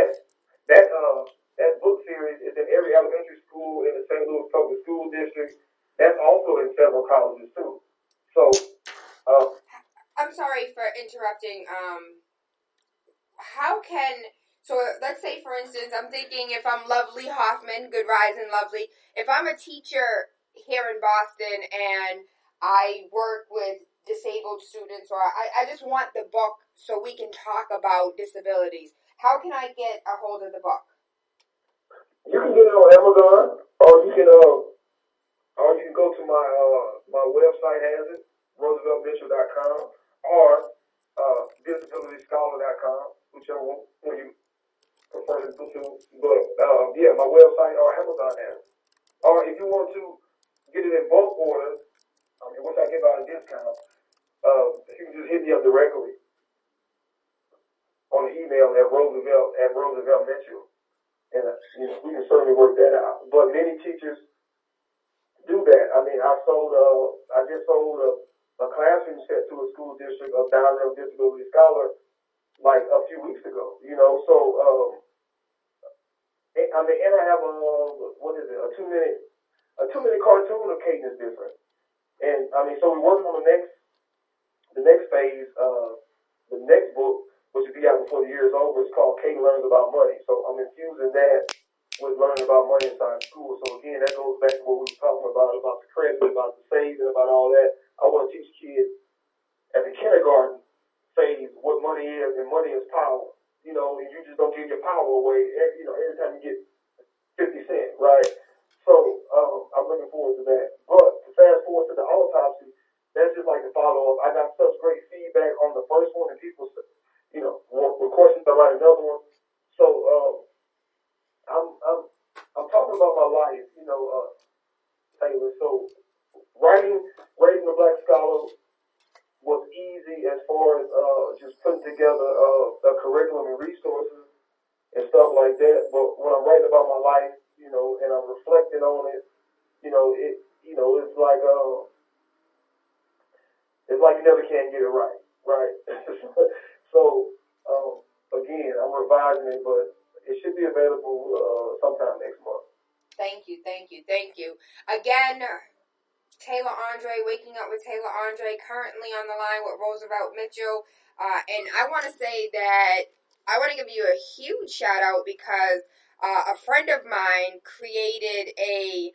that book series is in every elementary school in the St. Louis Public School District. That's also in several colleges too. So, I'm sorry for interrupting. So let's say, for instance, I'm thinking if I'm Lovely Hoffman, good rising Lovely, if I'm a teacher here in Boston and I work with disabled students, or I just want the book so we can talk about disabilities, how can I get a hold of the book? You can get it on Amazon, or you can go to my website, has it, RooseveltMitchell.com, or DisabilityScholar.com, whichever one you prefer to go to. But my website or Amazon has it. Or if you want to get it in bulk orders, which I give out a discount, you can just hit me up directly on the email at Roosevelt Mitchell, and we can certainly work that out. But many teachers do that. I mean, I just sold a classroom set to a school district of Down Disability Scholar like a few weeks ago. So and I have a 2-minute cartoon of Caden is Different. And I mean, so we're working on the next phase, the next book, which will be out before the year is over. It's called Caden Learns About Money. So I'm infusing that with learning about money inside school. So again, that goes back to what we were talking about the credit, about the saving, about all that. I want to teach kids at the kindergarten phase what money is, and money is power. And you just don't give your power away. Every time you get 50 cents, right? So I'm looking forward to that. But to fast forward to the autopsy, that's just like the follow up. I got such great feedback on the first one, and people, were questions to write another one. So I'm talking about my life, Taylor. So raising a Black scholar was easy as far as just putting together a curriculum and resources and stuff like that. But when I'm writing about my life, and I'm reflecting on it, it's like you never can get it right, right? So again, I'm revising it, but it should be available sometime next month. Thank you. Again, TaylaAndre, Waking Up with TaylaAndre, currently on the line with Roosevelt Mitchell. And I want to say that I want to give you a huge shout out because a friend of mine created a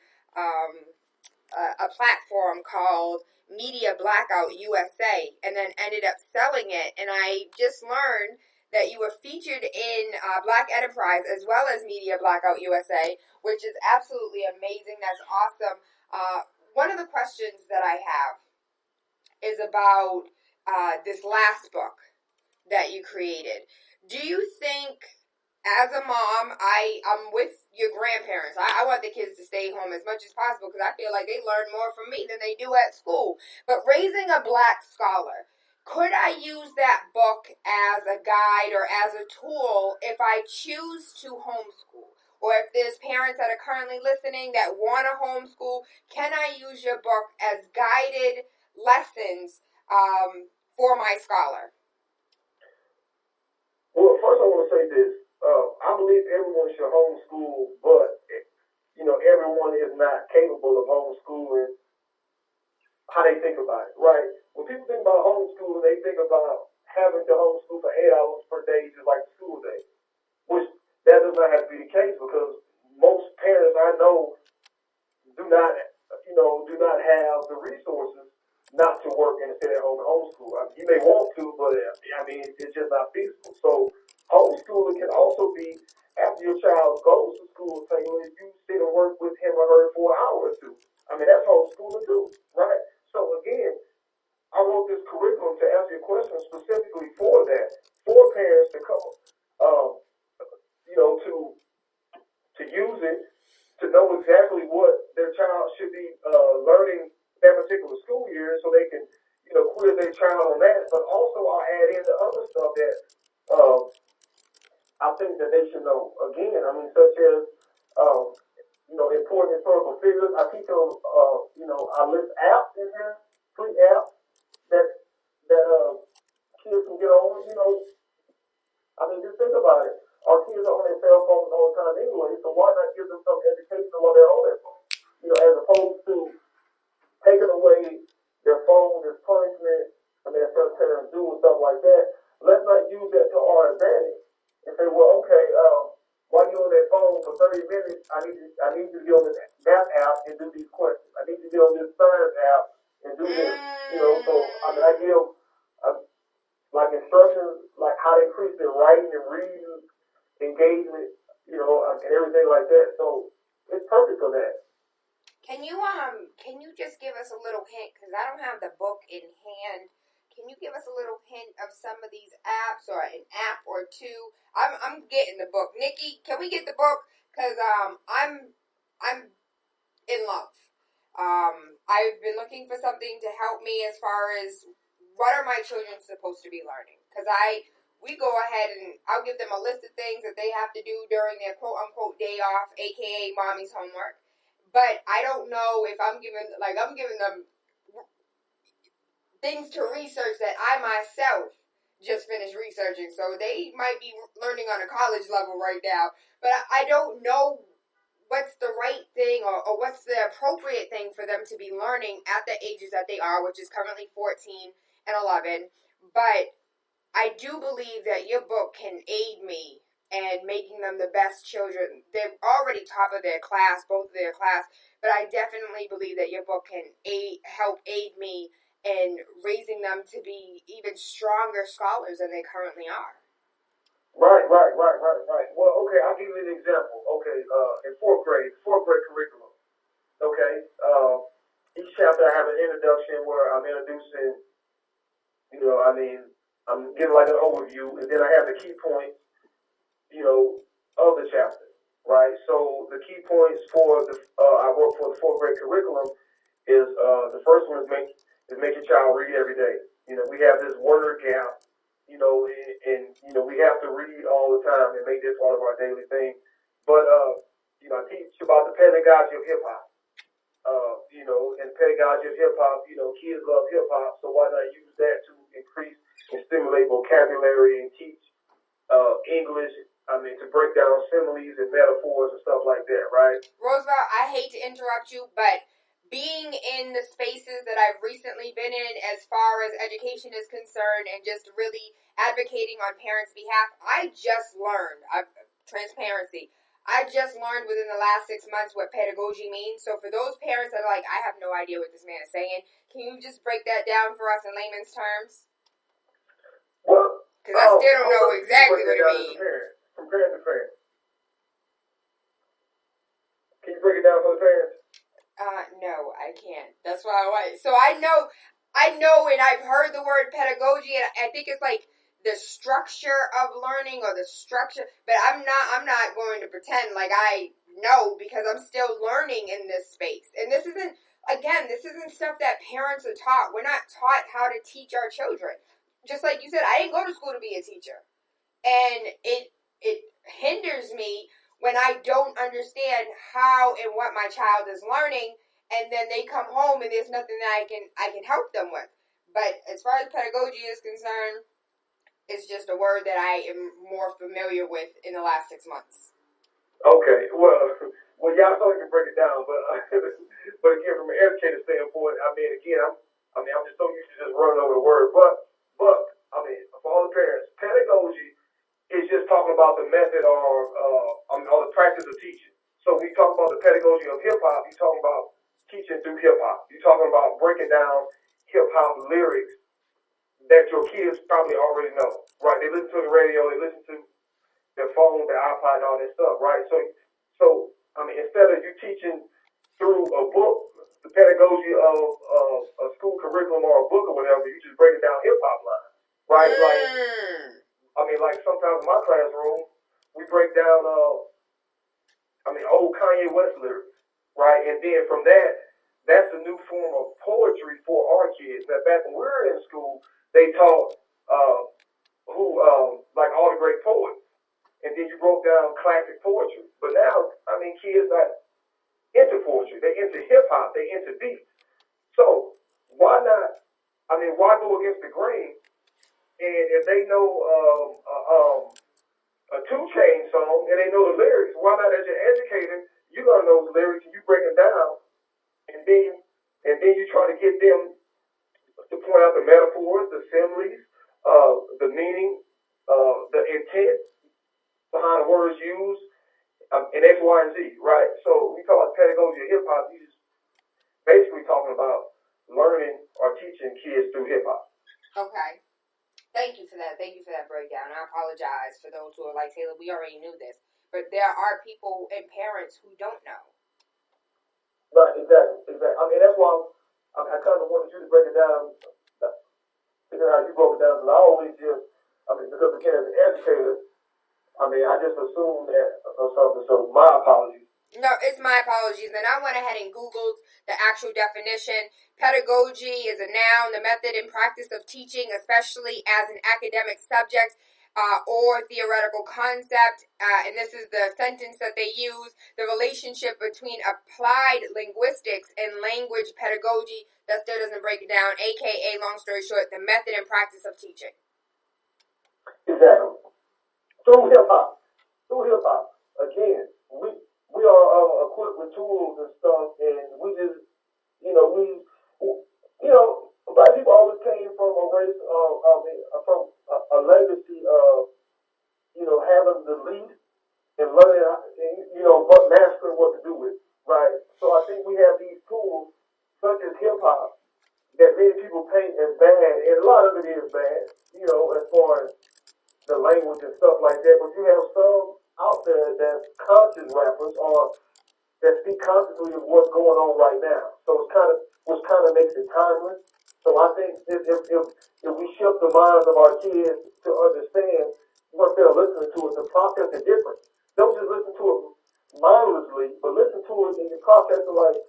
platform called Media Blackout USA and then ended up selling it. And I just learned that you were featured in Black Enterprise as well as Media Blackout USA, which is absolutely amazing. That's awesome. One of the questions that I have is about this last book that you created. Do you think, as a mom, I'm with your grandparents. I want the kids to stay home as much as possible because I feel like they learn more from me than they do at school. But raising a black scholar, could I use that book as a guide or as a tool if I choose to homeschool? Or if there's parents that are currently listening that want to homeschool, can I use your book as guided lessons for my scholar? Well, first I want to say this. I believe everyone should homeschool, but, everyone is not capable of homeschooling how they think about it, right? When people think about homeschooling, they think about having to homeschool for 8 hours per day, just like the school day, which that does not have to be the case because most parents I know do not have the resources not to work and stay at home and homeschool. You may want to, but it's just not feasible. So homeschooling can also be after your child goes to school, if you sit and work with him or her for an hour or two. That's homeschooling too, right? So again, I wrote this curriculum to answer your question specifically for that, for parents to come, to use it, to know exactly what their child should be learning that particular school year, so they can, quiz their child on that. But also, I'll add in the other stuff that I think that they should know. Again, such as important historical figures. I teach them. I list apps in here, free apps that kids can get on. Just think about it. Our kids are on their cell phones all the time anyway, so why not give them some education while they're on their phone? As opposed to taking away their phone as punishment, as some parents do and stuff like that. Let's not use that to our advantage and say, well, okay, while you're on that phone for 30 minutes, I need you to get on that app and do these questions. I need you to get on this science app and do this. So I give like instructions, like how to increase their writing and reading engagement, and everything like that. So it's perfect for that. Can you just give us a little hint, because I don't have the book in hand. Can you give us a little hint of some of these apps or an app or two? I'm getting the book. Nikki, can we get the book? Because I'm in love. I've been looking for something to help me as far as what are my children supposed to be learning? Because we go ahead and I'll give them a list of things that they have to do during their quote-unquote day off, aka mommy's homework. But I don't know if I'm giving them things to research that I myself just finished researching. So they might be learning on a college level right now. But I don't know what's the right thing or what's the appropriate thing for them to be learning at the ages that they are, which is currently 14 and 11. But I do believe that your book can aid me and making them the best children. They're already top of their class, both of their class, but I definitely believe that your book can help aid me in raising them to be even stronger scholars than they currently are. Right. Well, okay, I'll give you an example. Okay, in fourth grade curriculum. Okay, each chapter I have an introduction where I'm introducing, I'm giving like an overview, and then I have the key points, of the chapter, right? So the key points for I work for the fourth grade curriculum is the first one is make your child read every day. We have this word gap, and we have to read all the time and make this part of our daily thing. But I teach about the pedagogy of hip hop. and pedagogy of hip hop, kids love hip hop, so why not use that to increase and stimulate vocabulary and teach English? To break down similes and metaphors and stuff like that, right? Roosevelt, I hate to interrupt you, but being in the spaces that I've recently been in as far as education is concerned and just really advocating on parents' behalf, I just learned, transparency, I just learned within the last 6 months what pedagogy means. So for those parents that are like, I have no idea what this man is saying, can you just break that down for us in layman's terms? Well, because I still don't know exactly what it means. From parent to parent. Can you break it down for the parents? No, I can't. That's why so I know, and I've heard the word pedagogy, and I think it's like the structure of learning or the structure, but I'm not going to pretend like I know because I'm still learning in this space. And this isn't stuff that parents are taught. We're not taught how to teach our children. Just like you said, I didn't go to school to be a teacher. And it hinders me when I don't understand how and what my child is learning, and then they come home and there's nothing that I can help them with. But as far as pedagogy is concerned, it's just a word that I am more familiar with in the last 6 months. Okay, well, y'all thought you can break it down, but again, from an educator standpoint, I'm just so used to just running over the word, but for all the parents, pedagogy is just talking about the method or the practice of teaching. So we talk about the pedagogy of hip hop. You're talking about teaching through hip hop. You're talking about breaking down hip hop lyrics that your kids probably already know, right? They listen to the radio, they listen to their phone, their iPod, and all that stuff, right? So instead of you teaching through a book, the pedagogy of a school curriculum or a book or whatever, you just break it down hip hop lines, right? Like sometimes in my classroom, we break down, old Kanye West lyrics, right? And then from that's a new form of poetry for our kids. Now, back when we were in school, they taught like all the great poets, and then you broke down classic poetry. But now, kids are into poetry, they're into hip hop, they're into beats. So why not? Why go against the grain? And if they know a 2 Chainz song and they know the lyrics, why not, as your educator, you gotta know the lyrics and you break them down, and then you try to get them to point out the metaphors, the similes, the meaning, the intent behind the words used, in X, Y, and Z, right? So we call it pedagogy of hip hop. You just basically talking about learning or teaching kids through hip hop. Okay. Thank you for that. Thank you for that breakdown. I apologize for those who are like, Taylor, we already knew this. But there are people and parents who don't know. Right, exactly. That's why I kind of wanted you to break it down, figure out how you broke it down. Because I always just, because again, as an educator, I just assumed that or something. So my apologies. No, it's my apologies. And I went ahead and Googled the actual definition. Pedagogy is a noun, the method and practice of teaching, especially as an academic subject or theoretical concept. And this is the sentence that they use. The relationship between applied linguistics and language pedagogy. That still doesn't break it down. AKA, long story short, the method and practice of teaching. Exactly. Through hip hop. Again, we are equipped with tools and stuff, and we just, black people always came from a race from a legacy of, having the lead and learning, but mastering what to do with, right? So I think we have these tools, such as hip hop, that many people paint as bad, and a lot of it is bad, as far as the language and stuff like that, but you have some out there that's conscious rappers or that speak consciously of what's going on right now. So which kind of makes it timeless. So I think if we shift the minds of our kids to understand, once they're listening to it, the process is different. Don't just listen to it mindlessly, but listen to it in the process of like,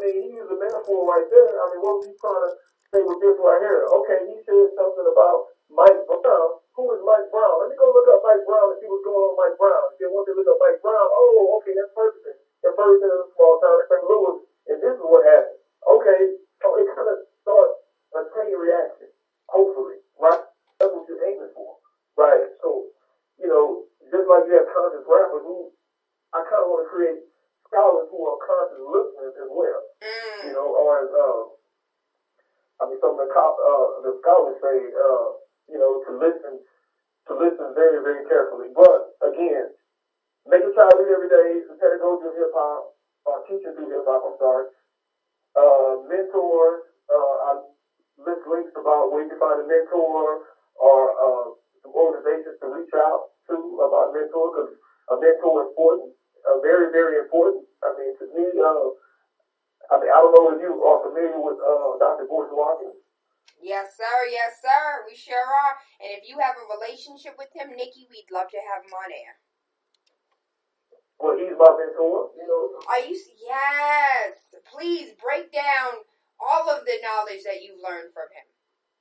he used a metaphor right there. What was he trying to say with this right here? Okay, he said something about Mike Brown. Who is Mike Brown? Let me go look up Mike Brown and see what's going on with Mike Brown. Then once they look up Mike Brown, okay, that's Ferguson. And Ferguson is a small town in St. Louis, like you have conscious rappers who I kind of want to create scholars who are conscious listeners as well. You know, or as some of the scholars say, you know, to listen very, very carefully. But again, make a child read every day. The pedagogy of hip hop, or teaching through hip hop. I'm sorry. Mentors. I list links about where you can find a mentor or some organizations to reach out to about a mentor, because a mentor is important, very, very important. I mean, to me, I don't know if you are familiar with Dr. Boyce Watkins. Yes, sir. Yes, sir. We sure are. And if you have a relationship with him, Nikki, we'd love to have him on air. Well, he's my mentor, you know. Yes. Please break down all of the knowledge that you've learned from him.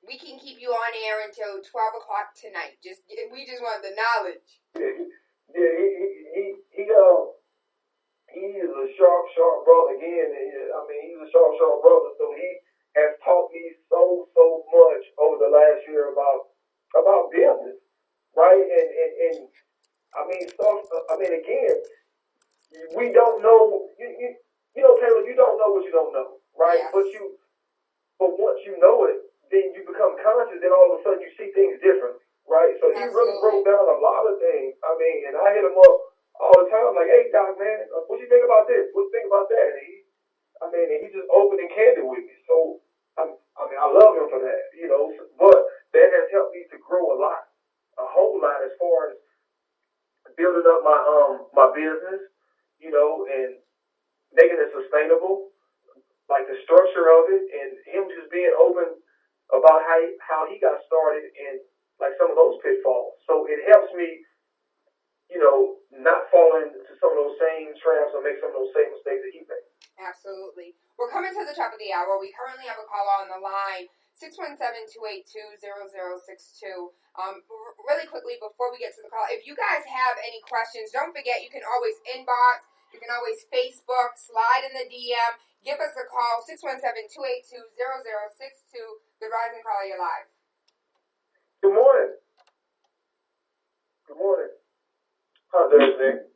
We can keep you on air until 12 o'clock tonight. We just want the knowledge. Yeah, he is a sharp brother again. I mean, he's a sharp brother. So he has taught me so much over the last year about business, right? And I mean, again, we don't know. You know, Taylor, you don't know what you don't know, right? Yes. But once you know it, then you become conscious, and all of a sudden you see things differently, right? So he really broke down a lot of things. I mean, and I hit him up all the time, like, hey, Doc, man, what you think about this? What you think about that? And he just open and candid with me. So, I love him for that, you know. But that has helped me to grow a whole lot, as far as building up my business, you know, and making it sustainable, like the structure of it, and him just being open about how he got started and like some of those pitfalls. So it helps me, you know, not fall into some of those same traps or make some of those same mistakes that he made. Absolutely. We're coming to the top of the hour. We currently have a caller on the line, 617-282-0062. Really quickly, before we get to the call, if you guys have any questions, don't forget you can always inbox, you can always Facebook, slide in the DM, give us a call, 617-282-0062. The Rise and Call, you're live. Good morning. How's everything?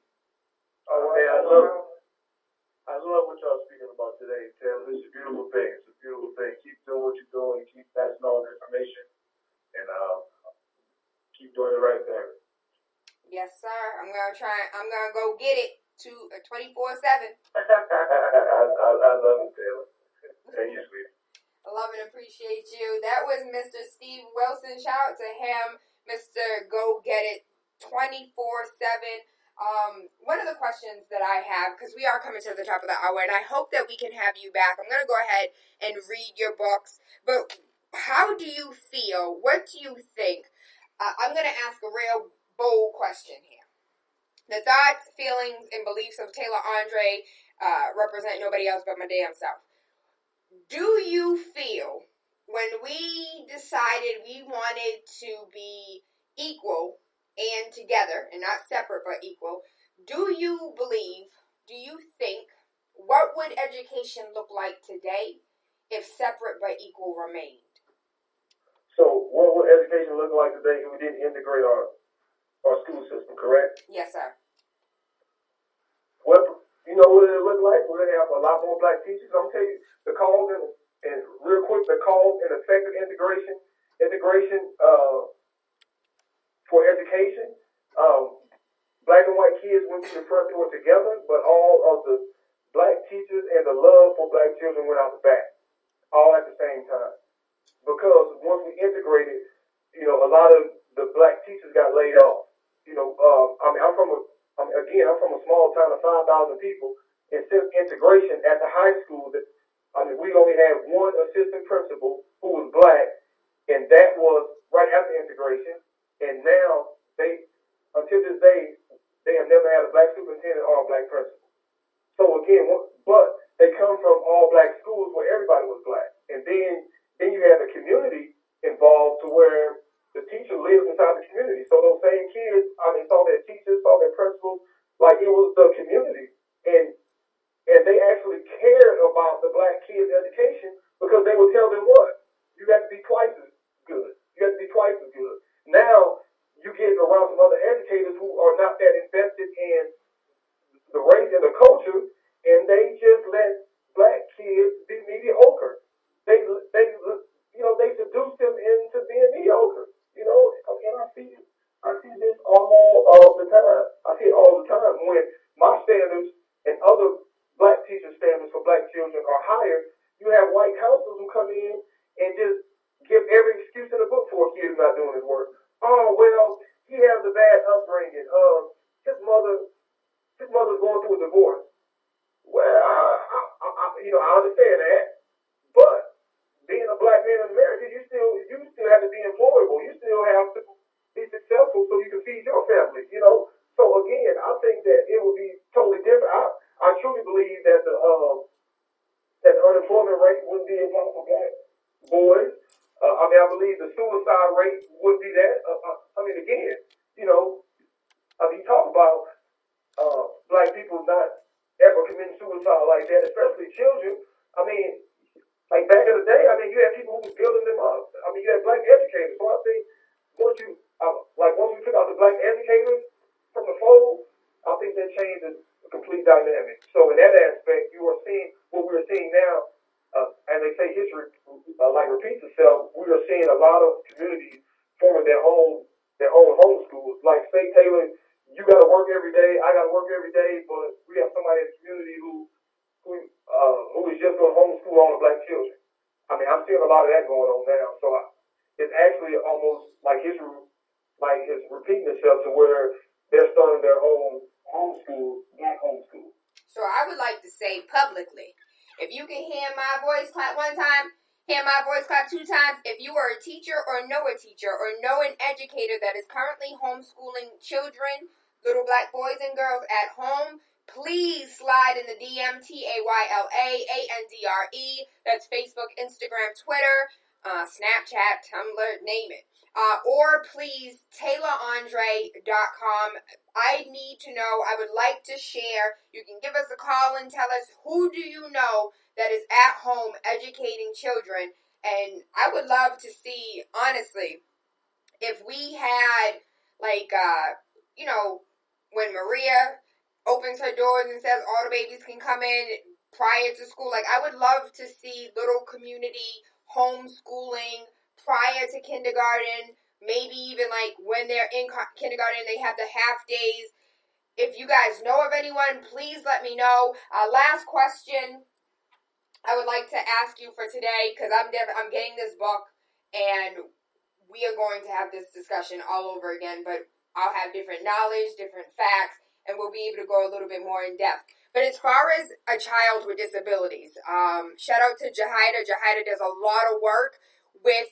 I love what y'all speaking about today, Taylor. It's a beautiful thing. Keep doing what you're doing. Keep passing on information, and keep doing the right thing. Yes, sir. I'm gonna go get it to 24/7. I love it, Taylor. Thank you, sweetie. I love and appreciate you. That was Mr. Steve Wilson. Shout out to him, Mr. Go Get It 24/7. One of the questions that I have, because we are coming to the top of the hour, and I hope that we can have you back. I'm going to go ahead and read your books. But how do you feel? What do you think? I'm going to ask a real bold question here. The thoughts, feelings, and beliefs of TaylaAndre represent nobody else but my damn self. Do you feel when we decided we wanted to be equal and together, and not separate but equal, do you think, what would education look like today if separate but equal remained? So what would education look like today if we didn't integrate our school system, correct? Yes, sir. Well, you know what it would look like? We're going to have a lot more black teachers. I'm going to tell you the cause and real quick, the cause and effective integration for education. Black and white kids went through the front door together, but all of the black teachers and the love for black children went out the back, all at the same time. Because once we integrated, you know, a lot of the black teachers got laid off. You know, I'm from a small town of 5,000 people, and since integration at the high school, we only had one assistant principal who was black, and that was right after integration. And now until this day, they have never had a black superintendent or a black principal. So again, but they come from all black schools where everybody was black, and then you have the community involved to where the teacher lives inside the community. So those same kids, saw their teachers, saw their principals, like it was the community, and they actually cared about the black kids' education because they would tell them what? You have to be twice as good. Now you get around some other educators educators who are not that invested in the race and the culture, and they just let black kids be mediocre. They seduce them into being mediocre. And I see this all the time. I see it all the time when my standards and other black teacher standards for black children are higher. You have white counselors who come in and just give every excuse in the book for a kid who's not doing his work. Oh, well, he has a bad upbringing. His mother's going through a divorce. Well, I understand that, but being a black man in America, you still have to be employable. You still have to be successful so you can feed your family. So again, I think that it would be totally different. I truly believe that the unemployment rate wouldn't be as high for black boys. I believe the suicide rate would be that. Again, you talk about black people not ever committing suicide like that, especially children. Like back in the day, you had people who was building them up. You had black educators. So I think once we took out the black educators from the fold, I think that changed the complete dynamic. So in that aspect, you are seeing what we're seeing now. As they say, history repeats itself. We are seeing a lot of communities forming their own homeschools. Like, say, Tayla, you got to work every day. I got to work every day, but we have somebody in the community who is just going to homeschool all the black children. I'm seeing a lot of that going on now. So it's actually almost like history, like it's repeating itself to where they're starting their own black homeschool. So I would like to say publicly, if you can hear my voice clap one time, hear my voice clap two times. If you are a teacher or know a teacher or know an educator that is currently homeschooling children, little black boys and girls at home, please slide in the DM, TaylaAndre. That's Facebook, Instagram, Twitter, Snapchat, Tumblr, name it. Or please, TaylaAndre.com. I need to know. I would like to share. You can give us a call and tell us, who do you know that is at home educating children? And I would love to see, honestly, if we had, when Maria opens her doors and says all the babies can come in prior to school. I would love to see little community homeschooling prior to kindergarten. Maybe even when they're in kindergarten, they have the half days. If you guys know of anyone, please let me know. Last question I would like to ask you for today, because I'm getting this book, and we are going to have this discussion all over again, but I'll have different knowledge, different facts, and we'll be able to go a little bit more in depth. But as far as a child with disabilities, shout out to Jahida. Jahida does a lot of work with,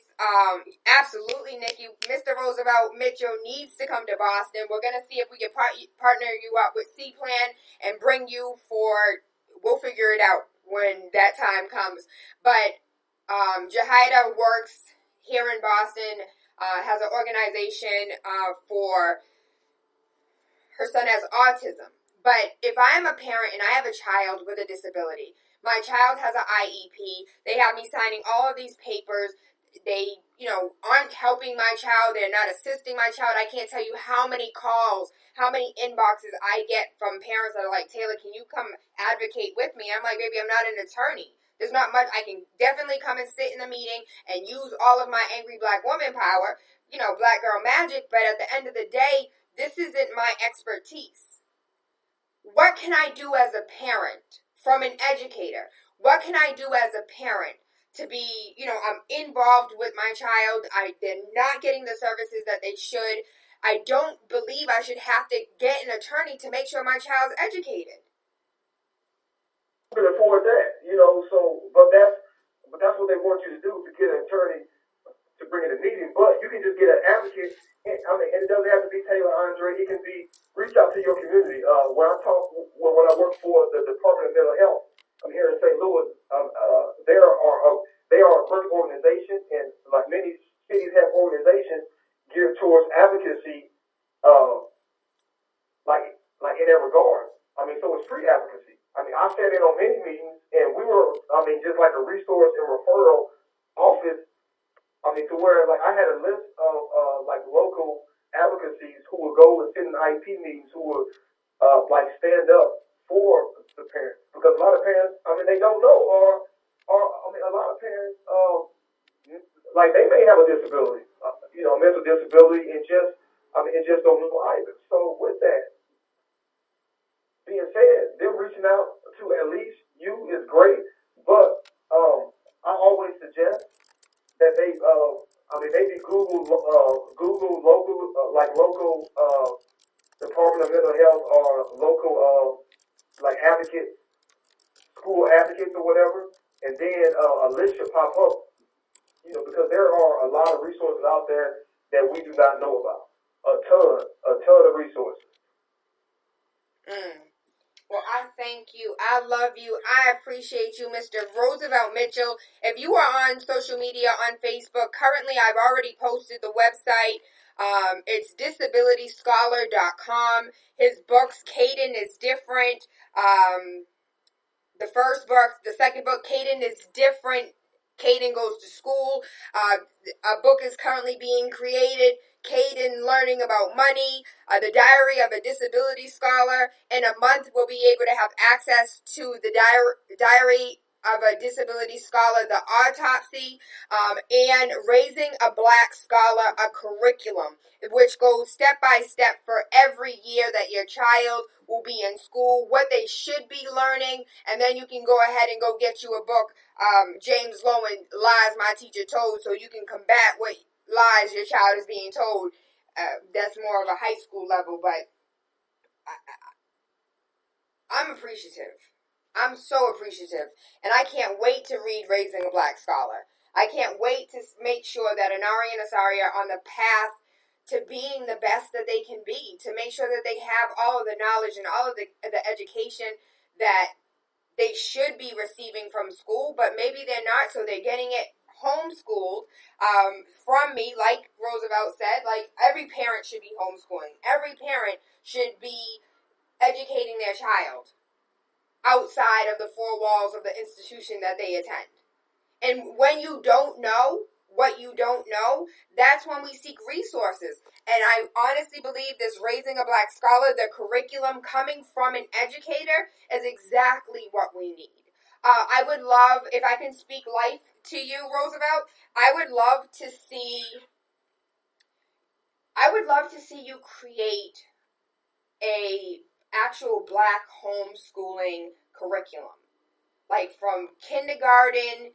absolutely, Nikki. Mr. Roosevelt Mitchell needs to come to Boston. We're going to see if we can partner you up with C-Plan and bring you we'll figure it out when that time comes. But Jahida works here in Boston, has an organization for her son has autism. But if I am a parent and I have a child with a disability, my child has an IEP, they have me signing all of these papers, they, aren't helping my child, they're not assisting my child. I can't tell you how many calls, how many inboxes I get from parents that are like, Tayla, can you come advocate with me? I'm like, baby, I'm not an attorney. There's not much. I can definitely come and sit in the meeting and use all of my angry black woman power, black girl magic, but at the end of the day, this isn't my expertise. What can I do as a parent from an educator? What can I do as a parent to be, I'm involved with my child. They're not getting the services that they should. I don't believe I should have to get an attorney to make sure my child's educated. You can afford that, but that's what they want you to do, to get an attorney to bring in a meeting. But you can just get an advocate. And it doesn't have to be TaylaAndre. It can be, reach out to your community. When I work for the Department of Mental Health, I'm here in St. Louis. They are a great organization, and like many cities have organizations geared towards advocacy, like in that regard. So it's free advocacy. I sat in on many meetings, and we were, just like a resource and referral office. To where I had a list of local advocacies who would go and sit in IEP meetings, who will like stand up for the parents, because a lot of parents, I mean, they don't know, or I mean, a lot of parents, like they may have a disability, mental disability, and just don't know either. So with that being said, them reaching out to at least you is great, but I always suggest that they, maybe Google local, local Department of Mental Health, or local like advocates, school advocates or whatever, and then a list should pop up, because there are a lot of resources out there that we do not know about. A ton of resources. Well, I thank you. I love you. I appreciate you, Mr. Roosevelt Mitchell. If you are on social media, on Facebook, currently I've already posted the website. It's disabilityscholar.com. His books, Caden is Different. The first book, the second book, Caden is Different. Caden Goes to School. A book is currently being created, Caden Learning About Money, The Diary of a Disability Scholar. In a month, we'll be able to have access to the Diary of a Disability Scholar, The Autopsy, and Raising a Black Scholar, a curriculum, which goes step by step for every year that your child will be in school, what they should be learning, and then you can go ahead and go get you a book, James Lowen, Lies My Teacher Told, so you can combat what lies your child is being told. That's more of a high school level, but I'm appreciative. I'm so appreciative, and I can't wait to read Raising a Black Scholar. I can't wait to make sure that Anari and Asari are on the path to being the best that they can be, to make sure that they have all of the knowledge and all of the education that they should be receiving from school, but maybe they're not, so they're getting it homeschooled from me. Like Roosevelt said, like every parent should be homeschooling. Every parent should be educating their child outside of the four walls of the institution that they attend. And when you don't know what you don't know, that's when we seek resources. And I honestly believe this Raising a Black Scholar, the curriculum coming from an educator, is exactly what we need. I would love, if I can speak life to you, Roosevelt, I would love to see you create a actual Black homeschooling curriculum. Like from kindergarten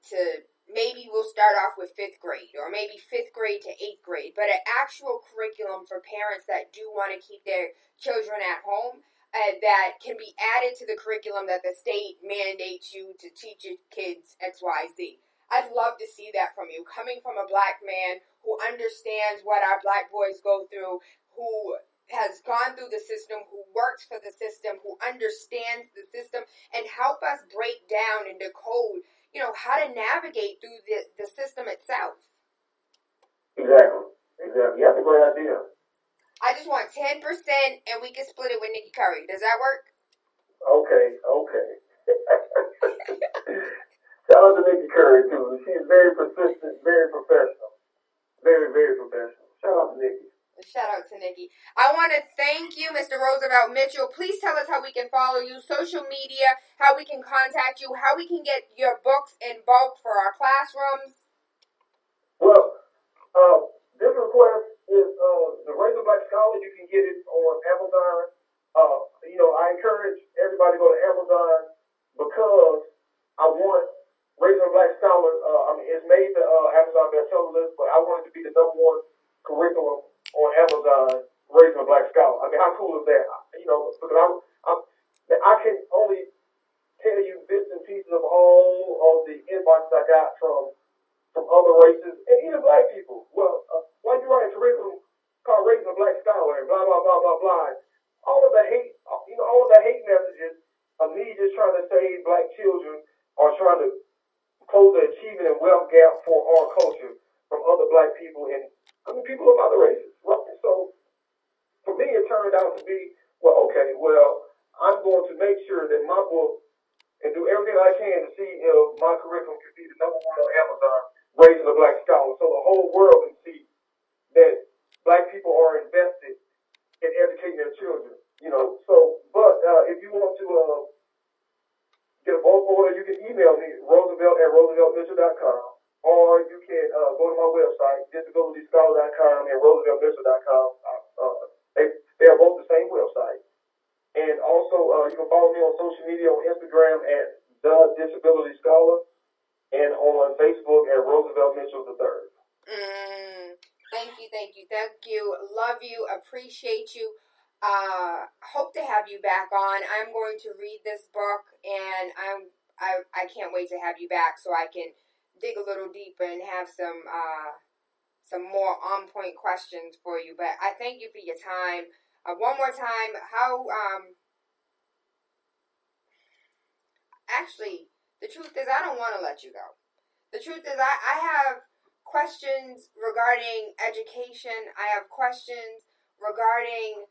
to maybe we'll start off with 5th grade, or maybe 5th grade to 8th grade, but an actual curriculum for parents that do want to keep their children at home, that can be added to the curriculum that the state mandates you to teach your kids XYZ. I'd love to see that from you, coming from a Black man who understands what our Black boys go through, who has gone through the system, who works for the system, who understands the system, and help us break down and decode, how to navigate through the system itself. Exactly. Yeah, that's a great idea. I just want 10%, and we can split it with Nikki Curry. Does that work? Okay. Shout out to Nikki Curry, too. She is very persistent, very professional. Very, very professional. Shout out to Nikki. Shout out to Nikki. I want to thank you, Mr. Roosevelt Mitchell. Please tell us how we can follow you, social media, how we can contact you, how we can get your books in bulk for our classrooms. Well, this request is the Raising a Black Scholar. You can get it on Amazon. I encourage everybody to go to Amazon, because I want Raising a Black Scholar. It's made the Amazon bestseller list, but I want it to be the #1 curriculum on Amazon, Raising a Black Scholar. I mean, how cool is that? Because I can only tell you bits and pieces of all of the inboxes I got from other races and even Black people. Well, why you write a curriculum called Raising a Black Scholar and blah blah blah blah blah? All of the hate, all of the hate messages of me just trying to save Black children, or trying to close the achievement and wealth gap for our culture from other Black people and people of other races. Right? So for me, it turned out to be, I'm going to make sure that my book, and do everything I can to see if my curriculum can be the #1 on Amazon, Raising a Black Scholar, so the whole world can see that Black people are invested children. So, but if you want to get a bulk order, you can email me, Roosevelt@RooseveltMitchell.com, or you can go to my website, disabilityscholar.com and RooseveltMitchell.com. They are both the same website. And also, you can follow me on social media on Instagram at The Disability Scholar and on Facebook at Roosevelt Mitchell III. Thank you. Love you, appreciate you. Hope to have you back on. I'm going to read this book, and I can't wait to have you back so I can dig a little deeper and have some more on point questions for you. But I thank you for your time. One more time, actually, the truth is I don't want to let you go. The truth is I have questions regarding education. I have questions regarding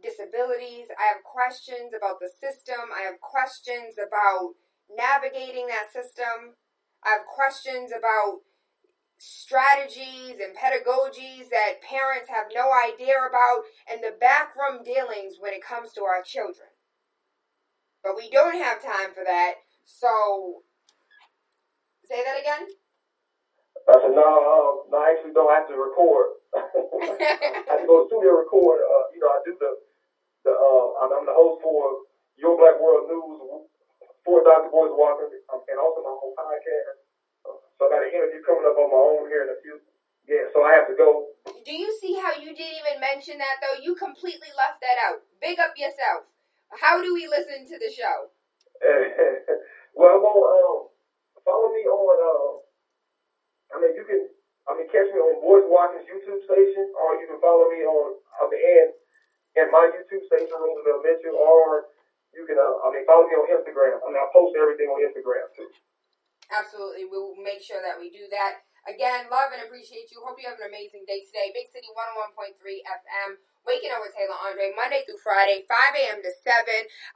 disabilities. I have questions about the system. I have questions about navigating that system. I have questions about strategies and pedagogies that parents have no idea about, and the backroom dealings when it comes to our children. But we don't have time for that. So, say that again? I said, no, I actually don't have to record. I have to go to the studio and record. I do I'm the host for Your Black World News for Dr. Boyce Walker, and also my own podcast. So I got an interview coming up on my own here in a few. Yeah, so I have to go. Do you see how you didn't even mention that, though? You completely left that out. Big up yourself. How do we listen to the show? Well, follow me on, you can catch me on Boyce Walker's YouTube station, or you can follow me on my YouTube station, Roosevelt Mitchell, or you can, follow me on Instagram. I post everything on Instagram, too. Absolutely. We'll make sure that we do that. Again, love and appreciate you. Hope you have an amazing day today. Big City 101.3 FM. Waking Up with TaylaAndre, Monday through Friday, 5 a.m. to 7.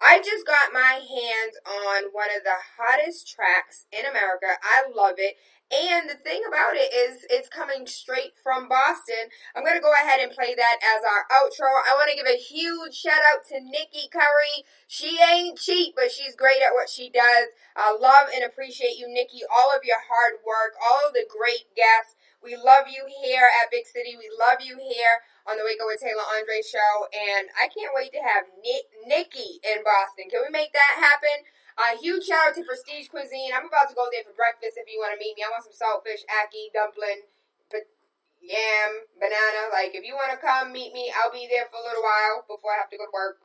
I just got my hands on one of the hottest tracks in America. I love it. And the thing about it is it's coming straight from Boston. I'm going to go ahead and play that as our outro. I want to give a huge shout out to Nikki Curry. She ain't cheap, but she's great at what she does. I love and appreciate you, Nikki, all of your hard work, all of the great guests. We love you here at Big City. We love you here on the Wake Up with TaylaAndre show. And I can't wait to have Nikki in Boston. Can we make that happen? Huge shout out to Prestige Cuisine. I'm about to go there for breakfast if you want to meet me. I want some saltfish, ackee, dumpling, yam, banana. Like, if you want to come meet me, I'll be there for a little while before I have to go to work.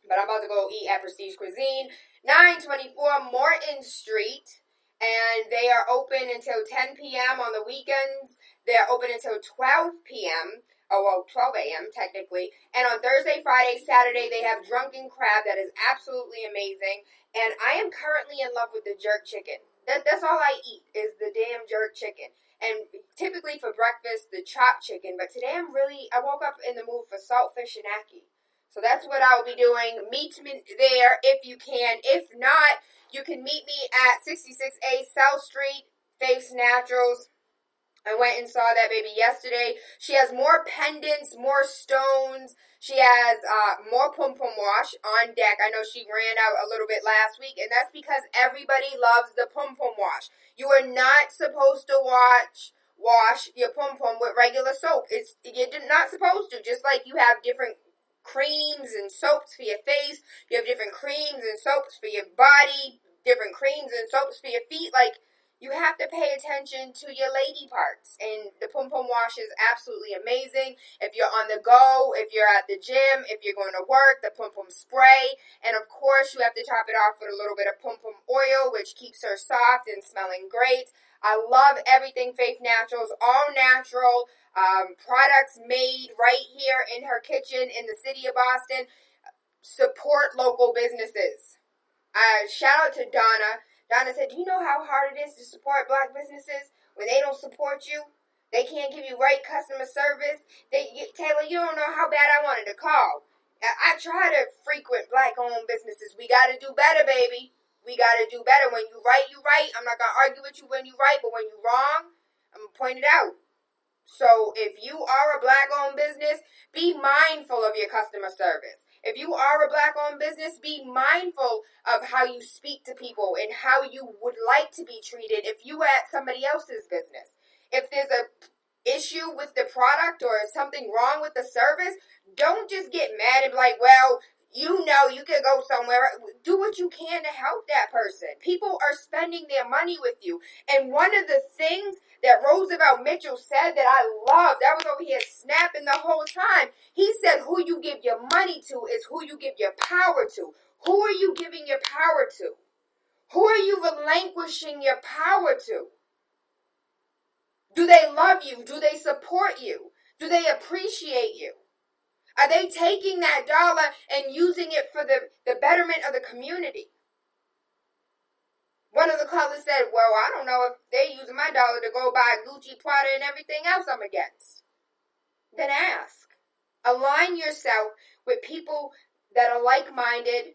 But I'm about to go eat at Prestige Cuisine, 924 Morton Street. And they are open until 10 p.m. on the weekends. They're open until 12 p.m. 12 a.m. technically. And on Thursday, Friday, Saturday, they have Drunken Crab that is absolutely amazing. And I am currently in love with the jerk chicken. That's all I eat is the damn jerk chicken. And typically for breakfast, the chopped chicken. But today I woke up in the mood for saltfish and ackee. So that's what I'll be doing. Meet me there if you can. If not, you can meet me at 66A South Street, Face Naturals. I went and saw that baby yesterday. She has more pendants, more stones. She has more pom-pom wash on deck. I know she ran out a little bit last week, and that's because everybody loves the pom-pom wash. You are not supposed to wash your pom-pom with regular soap. You're not supposed to. Just like you have different creams and soaps for your face, you have different creams and soaps for your body, different creams and soaps for your feet. Like, you have to pay attention to your lady parts. And the Pum Pum Wash is absolutely amazing. If you're on the go, if you're at the gym, if you're going to work, the Pum Pum Spray. And of course, you have to top it off with a little bit of Pum Pum Oil, which keeps her soft and smelling great. I love everything Faith Naturals, all natural products made right here in her kitchen in the city of Boston. Support local businesses. Shout out to Donna. Donna said, do you know how hard it is to support black businesses when they don't support you? They can't give you right customer service. Tayla, you don't know how bad I wanted to call. I try to frequent black-owned businesses. We got to do better, baby. We got to do better. When you right, you right. I'm not going to argue with you when you right, but when you wrong, I'm going to point it out. So if you are a black-owned business, be mindful of your customer service. If you are a Black-owned business, be mindful of how you speak to people and how you would like to be treated if you were at somebody else's business. If there's a issue with the product or something wrong with the service, don't just get mad and be like, well, you know, you could go somewhere. Do what you can to help that person. People are spending their money with you. And one of the things that Roosevelt Mitchell said that I loved, I was over here snapping the whole time. He said, who you give your money to is who you give your power to. Who are you giving your power to? Who are you relinquishing your power to? Do they love you? Do they support you? Do they appreciate you? Are they taking that dollar and using it for the betterment of the community? One of the callers said, well, I don't know if they're using my dollar to go buy Gucci, Prada, and everything else I'm against. Then ask. Align yourself with people that are like-minded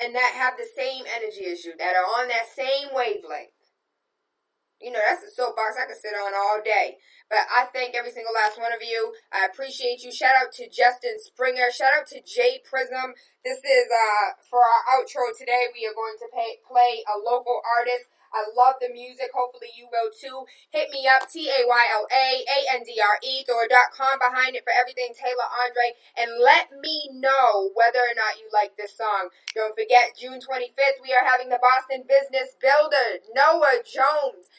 and that have the same energy as you, that are on that same wavelength. You know, that's a soapbox I could sit on all day. But I thank every single last one of you. I appreciate you. Shout out to Justin Springer. Shout out to Jay Prism. This is, for our outro today, we are going to play a local artist. I love the music. Hopefully you will too. Hit me up, TaylaAndre, throw.com behind it for everything TaylaAndre. And let me know whether or not you like this song. Don't forget, June 25th, we are having the Boston Business Builder, Noah Jones.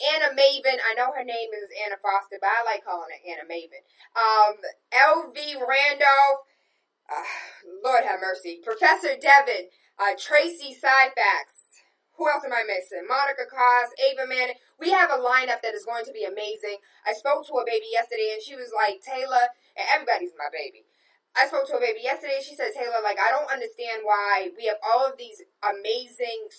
Anna Maven, I know her name is Anna Foster, but I like calling her Anna Maven. LV Randolph, Lord have mercy. Professor Devin, Tracy Syfax. Who else am I missing? Monica Cos, Ava Mann. We have a lineup that is going to be amazing. I spoke to a baby yesterday, and she was like, Tayla, and everybody's my baby. I spoke to a baby yesterday, and she said, Tayla, like, I don't understand why we have all of these amazing,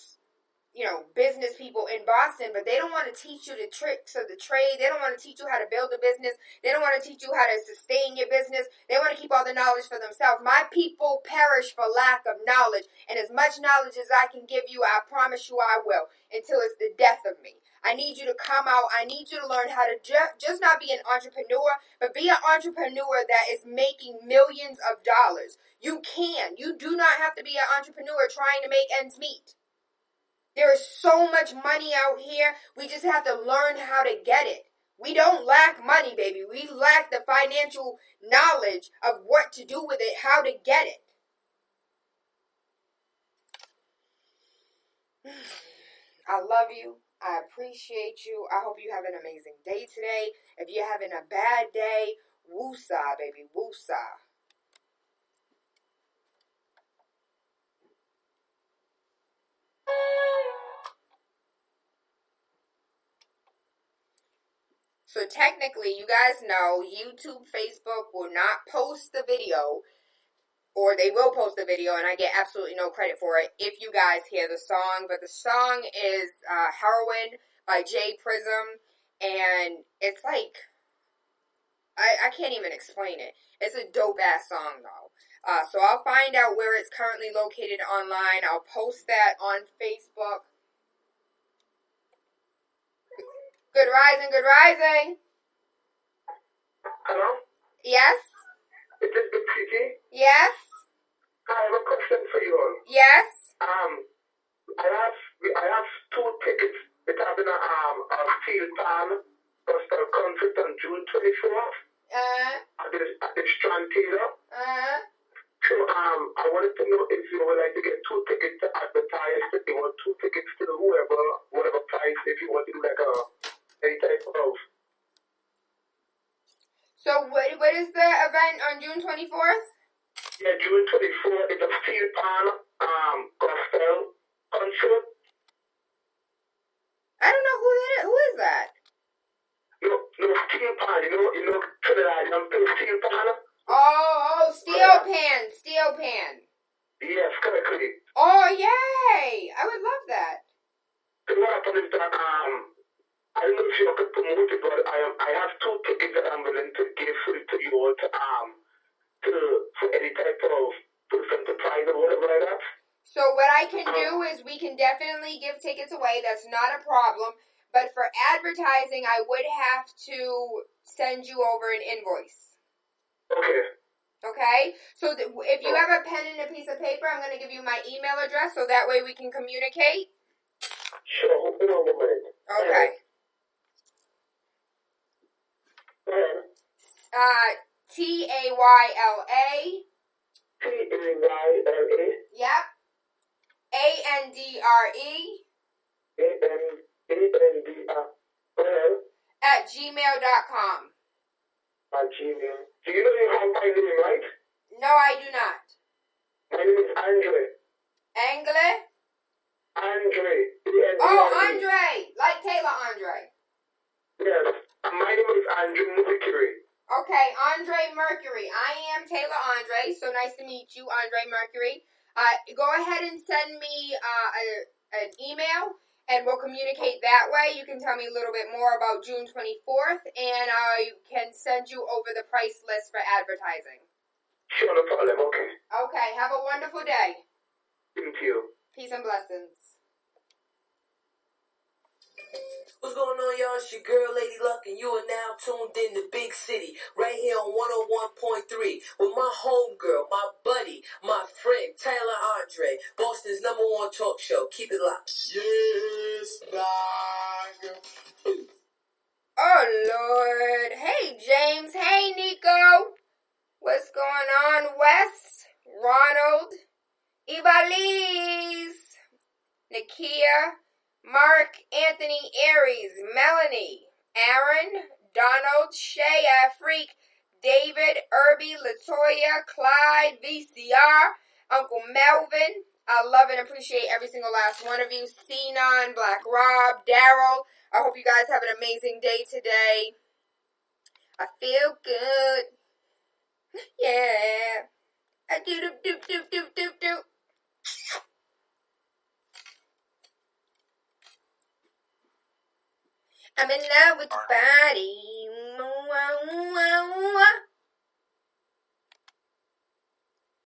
you know, business people in Boston, but they don't want to teach you the tricks of the trade. They don't want to teach you how to build a business. They don't want to teach you how to sustain your business. They want to keep all the knowledge for themselves. My people perish for lack of knowledge, and as much knowledge as I can give you, I promise you I will, until it's the death of me. I need you to come out. I need you to learn how to just not be an entrepreneur, but be an entrepreneur that is making millions of dollars. You can. You do not have to be an entrepreneur trying to make ends meet. There is so much money out here. We just have to learn how to get it. We don't lack money, baby. We lack the financial knowledge of what to do with it, how to get it. I love you. I appreciate you. I hope you have an amazing day today. If you're having a bad day, woosah, baby, woosah. So technically, you guys know YouTube, Facebook will not post the video, or they will post the video, and I get absolutely no credit for it if you guys hear the song. But the song is Heroin by Jay Prism, and it's like, I can't even explain it. It's a dope-ass song, though. So I'll find out where it's currently located online. I'll post that on Facebook. Good rising, good rising. Hello? Yes? Is this the Kiki? Yes? I have a question for you all. Yes? I have two tickets that have been a steel pan gospel concert on June 24th. At the Strand Theater. So I wanted to know if you would like to get two tickets to advertise, if you want two tickets to whatever price, if you want to do like any type of. So what is the event on June 24th? Yeah, June 24th is a steel pan gospel concert. I don't know who that is. Who is that? No, steel pan. You know, Trinidad, steel pan. Oh, steel pan. Yes, correctly. Oh, yay! I would love that. So what happened is that I don't know if you could promote it, but I have two tickets that I'm willing to give to you all for any type of person to prize or whatever like that. So what I can do is we can definitely give tickets away. That's not a problem. But for advertising, I would have to send you over an invoice. Okay. Okay? So if you have a pen and a piece of paper, I'm going to give you my email address so that way we can communicate. Sure. Hold on a minute. Okay. Tayla. Tayla. Yep. ANDRE. ANDR. At gmail.com. At Gmail. Do you know you have my name, right? No, I do not. My name is Andre. Angle? Andre. Oh, Andre. Like TaylaAndre. Yes. My name is Andre Mercury. Okay, Andre Mercury. I am TaylaAndre. So nice to meet you, Andre Mercury. Go ahead and send me an email, and we'll communicate that way. You can tell me a little bit more about June 24th, and I can send you over the price list for advertising. Sure, no problem. Okay. Okay, have a wonderful day. Thank you. Peace and blessings. What's going on, y'all? It's your girl, Lady Luck, and you are now tuned in to Big City, right here on 101.3 with my homegirl, my buddy, my friend, TaylaAndre, Boston's #1 talk show. Keep it locked. Yes, dog. Oh, Lord. Hey, James. Hey, Nico. What's going on, Wes? Ronald. Ivalise. Nakia. Mark, Anthony, Aries, Melanie, Aaron, Donald, Shea, Freak, David, Irby, Latoya, Clyde, VCR, Uncle Melvin. I love and appreciate every single last one of you. Cenon, Black Rob, Daryl. I hope you guys have an amazing day today. I feel good. Yeah. I do. I'm in love with your body.